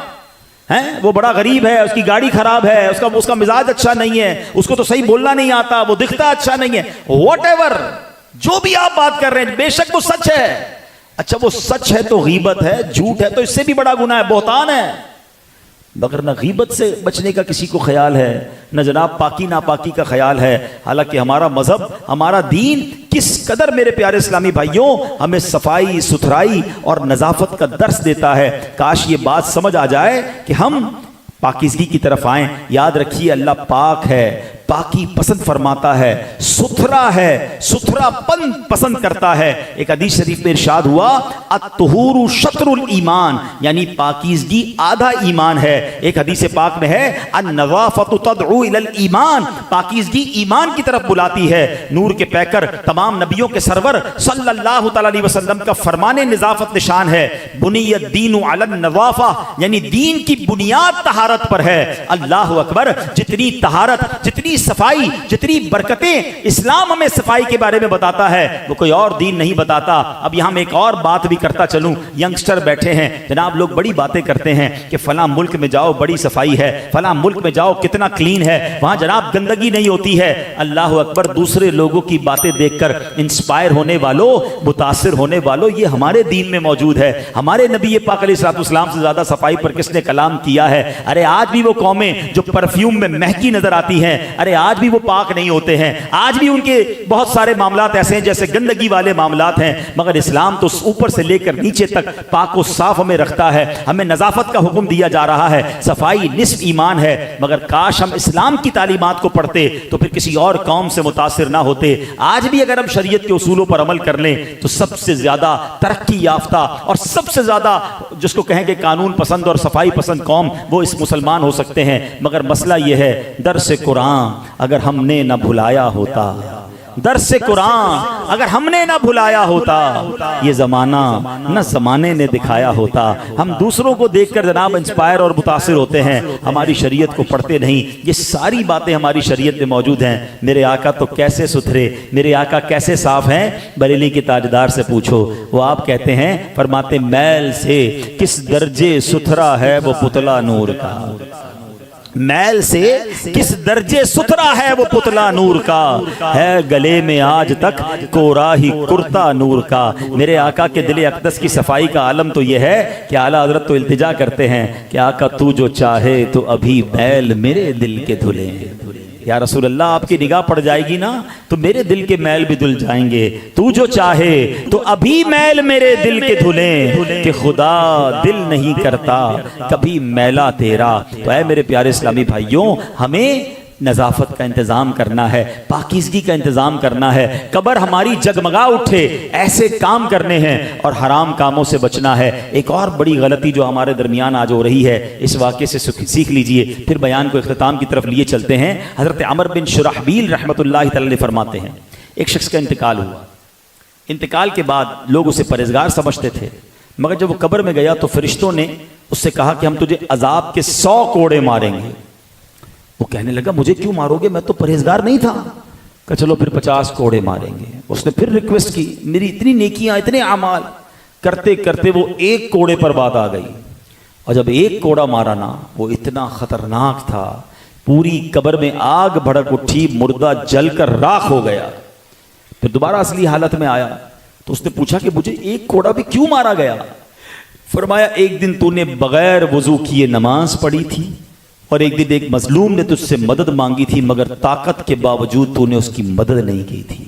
ہیں وہ بڑا غریب ہے, اس کی گاڑی خراب ہے, اس کا مزاج اچھا نہیں ہے, اس کو تو صحیح بولنا نہیں آتا, وہ دکھتا اچھا نہیں ہے, واٹ ایور جو بھی آپ بات کر رہے ہیں, بے شک وہ سچ ہے. اچھا وہ سچ ہے تو غیبت ہے, جھوٹ ہے تو اس سے بھی بڑا گناہ ہے, بہتان ہے. مگر نہ غیبت سے بچنے کا کسی کو خیال ہے, نہ جناب پاکی ناپاکی کا خیال ہے. حالانکہ ہمارا مذہب, ہمارا دین کس قدر میرے پیارے اسلامی بھائیوں ہمیں صفائی ستھرائی اور نظافت کا درس دیتا ہے. کاش یہ بات سمجھ آ جائے کہ ہم پاکیزگی کی طرف آئیں. یاد رکھیے اللہ پاک ہے, پاکی پسند فرماتا ہے, ستھرا ہے, ستھرا پن پسند کرتا ہے. ایک حدیث شریف میں ارشاد ہوا الطہور شطر الایمان, یعنی پاکیزگی آدھا ایمان ہے. ایک حدیث پاک میں ہے النظافۃ تدعو الی الایمان, پاکیزگی ایمان کی طرف بلاتی ہے. نور کے پیکر تمام نبیوں کے سرور صلی اللہ تعالی علیہ وسلم کا فرمان نظافت نشان ہے. بنی الدین علی النظافہ, یعنی دین کی بنیاد طہارت پر ہے. اللہ اکبر. جتنی طہارت, جتنی صفائی, جتنی برکتیں اسلام ہمیں صفائی کے بارے میں بتاتا ہے وہ کوئی اور دین نہیں بتاتا. اب یہاں میں ایک اور بات بھی کرتا چلوں. ینگسٹر بیٹھے ہیں جناب, لوگ بڑی باتیں کرتے ہیں کہ فلاں ملک میں جاؤ بڑی صفائی ہے, فلاں ملک میں جاؤ کتنا کلین ہے, وہاں جناب گندگی نہیں ہوتی ہے. اللہ اکبر. دوسرے لوگوں کی باتیں دیکھ کر انسپائر ہونے والوں, متاثر ہونے والوں, یہ ہمارے دین میں موجود ہے. ہمارے نبی پاک علیہ الصلوۃ والسلام سے زیادہ صفائی پر کس نے کلام کیا ہے؟ ارے آج بھی وہ قومیں جو پرفیوم میں مہکی نظر آتی ہیں, ارے آج بھی وہ پاک نہیں ہوتے ہیں. آج بھی ان کے بہت سارے معاملات ایسے ہیں جیسے گندگی والے معاملات ہیں. مگر اسلام تو اوپر سے لے کر نیچے تک پاک و صاف ہمیں رکھتا ہے. ہمیں نظافت کا حکم دیا جا رہا ہے. صفائی نصف ایمان ہے. مگر کاش ہم اسلام کی تعلیمات کو پڑھتے تو پھر کسی اور قوم سے متاثر نہ ہوتے. آج بھی اگر ہم شریعت کے اصولوں پر عمل کر لیں تو سب سے زیادہ ترقی یافتہ اور سب سے زیادہ جس کو کہیں کہ قانون پسند اور صفائی پسند قوم, وہ اس مسلمان ہو سکتے ہیں. مگر مسئلہ یہ ہے درس قرآن اگر ہم نے نہ بھلایا ہوتا, درس قرآن اگر ہم نے نہ بھلایا ہوتا, یہ زمانہ نہ زمانے نے دکھایا ہوتا. ہم دوسروں کو دیکھ کر جناب انسپائر اور متاثر ہوتے ہیں, ہماری شریعت کو پڑھتے نہیں. یہ ساری باتیں ہماری شریعت میں موجود ہیں. میرے آقا تو کیسے ستھرے, میرے آقا کیسے صاف ہیں. بریلی کے تاجدار سے پوچھو, وہ آپ کہتے ہیں, فرماتے میل سے کس درجے ستھرا ہے وہ پتلا نور کا, میل سے کس درجے ستھرا ہے وہ پتلا نور کا, ہے گلے میں آج تک کورا ہی کرتا نور کا. میرے آقا کے دل اقدس کی صفائی کا عالم تو یہ ہے کہ اعلیٰ حضرت تو التجا کرتے ہیں کہ آقا تو جو چاہے تو ابھی میل میرے دل کے دھلیں. یا رسول اللہ آپ کی نگاہ پڑ جائے گی نا تو میرے دل کے میل بھی دھل جائیں گے. تو جو چاہے تو ابھی میل میرے دل کے دھلیں, کہ خدا دل نہیں کرتا کبھی میلا تیرا. تو اے میرے پیارے اسلامی بھائیوں, ہمیں نظافت کا انتظام کرنا ہے, پاکیزگی کا انتظام کرنا ہے. قبر ہماری جگمگا اٹھے ایسے کام کرنے ہیں اور حرام کاموں سے بچنا ہے. ایک اور بڑی غلطی جو ہمارے درمیان آج ہو رہی ہے, اس واقعے سے سیکھ لیجئے, پھر بیان کو اختتام کی طرف لیے چلتے ہیں. حضرت عمر بن شرحبیل رحمۃ اللہ تعالی علیہ فرماتے ہیں, ایک شخص کا انتقال ہوا. انتقال کے بعد لوگ اسے پرہیزگار سمجھتے تھے, مگر جب وہ قبر میں گیا تو فرشتوں نے اس سے کہا کہ ہم تجھے عذاب کے 100 کوڑے ماریں گے. وہ کہنے لگا مجھے کیوں مارو گے, میں تو پرہیزگار نہیں تھا. کہ چلو پھر 50 کوڑے ماریں گے. اس نے پھر ریکویسٹ کی, میری اتنی نیکیاں اتنے اعمال کرتے کرتے وہ 1 کوڑے پر بات آ گئی. اور جب ایک کوڑا مارا نا وہ اتنا خطرناک تھا، پوری قبر میں آگ بھڑک اٹھی، مردہ جل کر راکھ ہو گیا۔ پھر دوبارہ اصلی حالت میں آیا تو اس نے پوچھا کہ مجھے ایک کوڑا بھی کیوں مارا گیا؟ فرمایا ایک دن تو نے بغیر وضو کیے نماز پڑھی تھی، اور ایک دن ایک مظلوم نے تجھ سے مدد مانگی تھی، مگر طاقت کے باوجود تو نے اس کی مدد نہیں کی تھی۔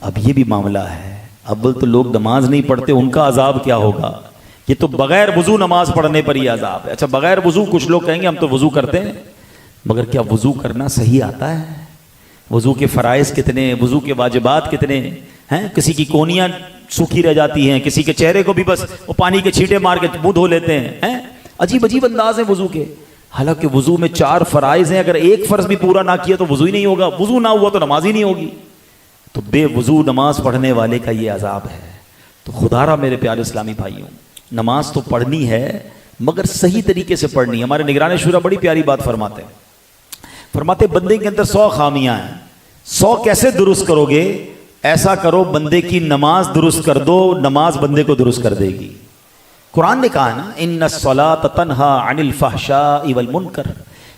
اب یہ بھی معاملہ ہے، اول تو لوگ نماز نہیں پڑھتے، ان کا عذاب کیا ہوگا؟ یہ تو بغیر وضو نماز پڑھنے پر ہی عذاب ہے۔ اچھا بغیر وضو کچھ لوگ کہیں گے ہم تو وضو کرتے ہیں، مگر کیا وضو کرنا صحیح آتا ہے؟ وضو کے فرائض کتنے، وضو کے واجبات کتنے ہیں؟ کسی کی کونیاں سوکھی رہ جاتی ہیں، کسی کے چہرے کو بھی بس وہ پانی کے چھینٹے مار کے منہ دھو لیتے ہیں۔ عجیب عجیب انداز ہیں وضو کے، حالانکہ وضو میں 4 فرائض ہیں، اگر ایک فرض بھی پورا نہ کیا تو وضو ہی نہیں ہوگا، وضو نہ ہوا تو نماز ہی نہیں ہوگی۔ تو بے وضو نماز پڑھنے والے کا یہ عذاب ہے۔ تو خدا را میرے پیارے اسلامی بھائیوں، نماز تو پڑھنی ہے مگر صحیح طریقے سے پڑھنی ہے۔ ہمارے نگران شورا بڑی پیاری بات فرماتے ہیں، فرماتے بندے کے اندر 100 خامیاں ہیں، 100 کیسے درست کرو گے؟ ایسا کرو بندے کی نماز درست کر دو، نماز بندے کو درست کر دے گی۔ قرآن نے کہا نا ان الصلاۃ تنہا عن الفحشاء والمنکر،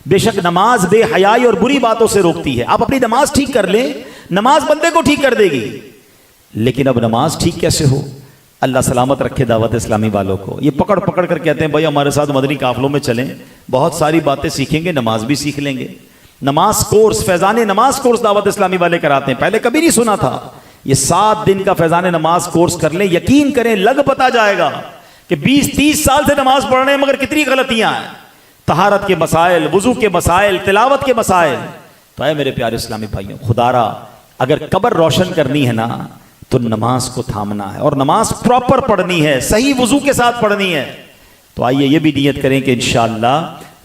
بے شک نماز بے حیائی اور بری باتوں سے روکتی ہے۔ آپ اپنی نماز ٹھیک کر لیں، نماز بندے کو ٹھیک کر دے گی۔ لیکن اب نماز ٹھیک کیسے ہو؟ اللہ سلامت رکھے دعوت اسلامی والوں کو، یہ پکڑ پکڑ کر کہتے ہیں بھائی ہمارے ساتھ مدنی قافلوں میں چلیں، بہت ساری باتیں سیکھیں گے، نماز بھی سیکھ لیں گے۔ نماز کورس، فیضان نماز کورس دعوت اسلامی والے کراتے ہیں، پہلے کبھی نہیں سنا تھا۔ یہ 7 دن کا فیضان نماز کورس کر لیں، یقین کریں لگ پتا جائے گا کہ 20-30 سال سے نماز پڑھ رہے ہیں مگر کتنی غلطیاں ہیں، طہارت کے مسائل، وضو کے مسائل، تلاوت کے مسائل۔ تو اے میرے پیارے اسلامی بھائیوں، خدا را اگر قبر روشن کرنی ہے نا تو نماز کو تھامنا ہے، اور نماز پراپر پڑھنی ہے، صحیح وضو کے ساتھ پڑھنی ہے۔ تو آئیے یہ بھی نیت کریں کہ انشاءاللہ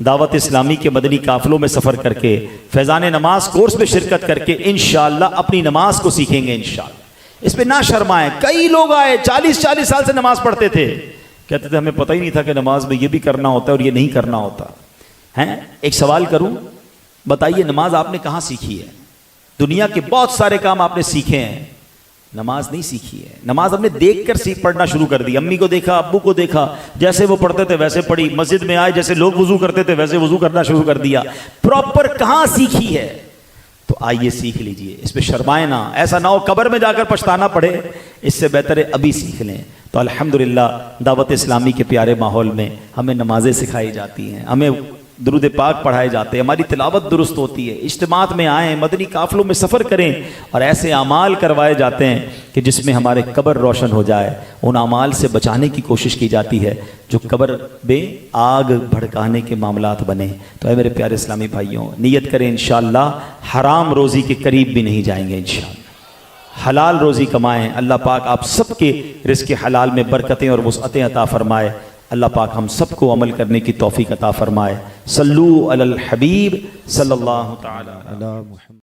دعوت اسلامی کے مدنی قافلوں میں سفر کر کے، فیضان نماز کورس میں شرکت کر کے انشاءاللہ اپنی نماز کو سیکھیں گے انشاءاللہ۔ اس پہ نہ شرمائیں۔ کئی لوگ آئے 40 سال سے نماز پڑھتے تھے، کہتے تھے ہمیں پتہ ہی نہیں تھا کہ نماز میں یہ بھی کرنا ہوتا ہے اور یہ نہیں کرنا ہوتا ہے۔ ایک سوال کروں، بتائیے نماز آپ نے کہاں سیکھی ہے؟ دنیا کے بہت سارے کام آپ نے سیکھے ہیں، نماز نہیں سیکھی ہے۔ نماز ہم نے دیکھ کر پڑھنا شروع کر دی، امی کو دیکھا، ابو کو دیکھا، جیسے وہ پڑھتے تھے ویسے پڑھی، مسجد میں آئے جیسے لوگ وضو کرتے تھے ویسے وضو کرنا شروع کر دیا۔ پراپر کہاں سیکھی ہے؟ تو آئیے سیکھ لیجئے، اس پہ شرمائے نہ، ایسا نہ ہو قبر میں جا کر پچھتانا پڑے، اس سے بہتر ہے ابھی سیکھ لیں۔ تو الحمدللہ دعوت اسلامی کے پیارے ماحول میں ہمیں نمازیں سکھائی جاتی ہیں، ہمیں درود پاک پڑھائے جاتے ہیں، ہماری تلاوت درست ہوتی ہے، اجتماعات میں آئیں، مدنی قافلوں میں سفر کریں، اور ایسے اعمال کروائے جاتے ہیں کہ جس میں ہمارے قبر روشن ہو جائے۔ ان اعمال سے بچانے کی کوشش کی جاتی ہے جو قبر میں آگ بھڑکانے کے معاملات بنے۔ تو اے میرے پیارے اسلامی بھائیوں، نیت کریں انشاءاللہ حرام روزی کے قریب بھی نہیں جائیں گے، انشاءاللہ حلال روزی کمائیں۔ اللہ پاک آپ سب کے رزق حلال میں برکتیں اور وسعتیں عطا فرمائے۔ اللہ پاک ہم سب کو عمل کرنے کی توفیق عطا فرمائے۔ صلو علی الحبیب صلی اللہ تعالی علی محمد۔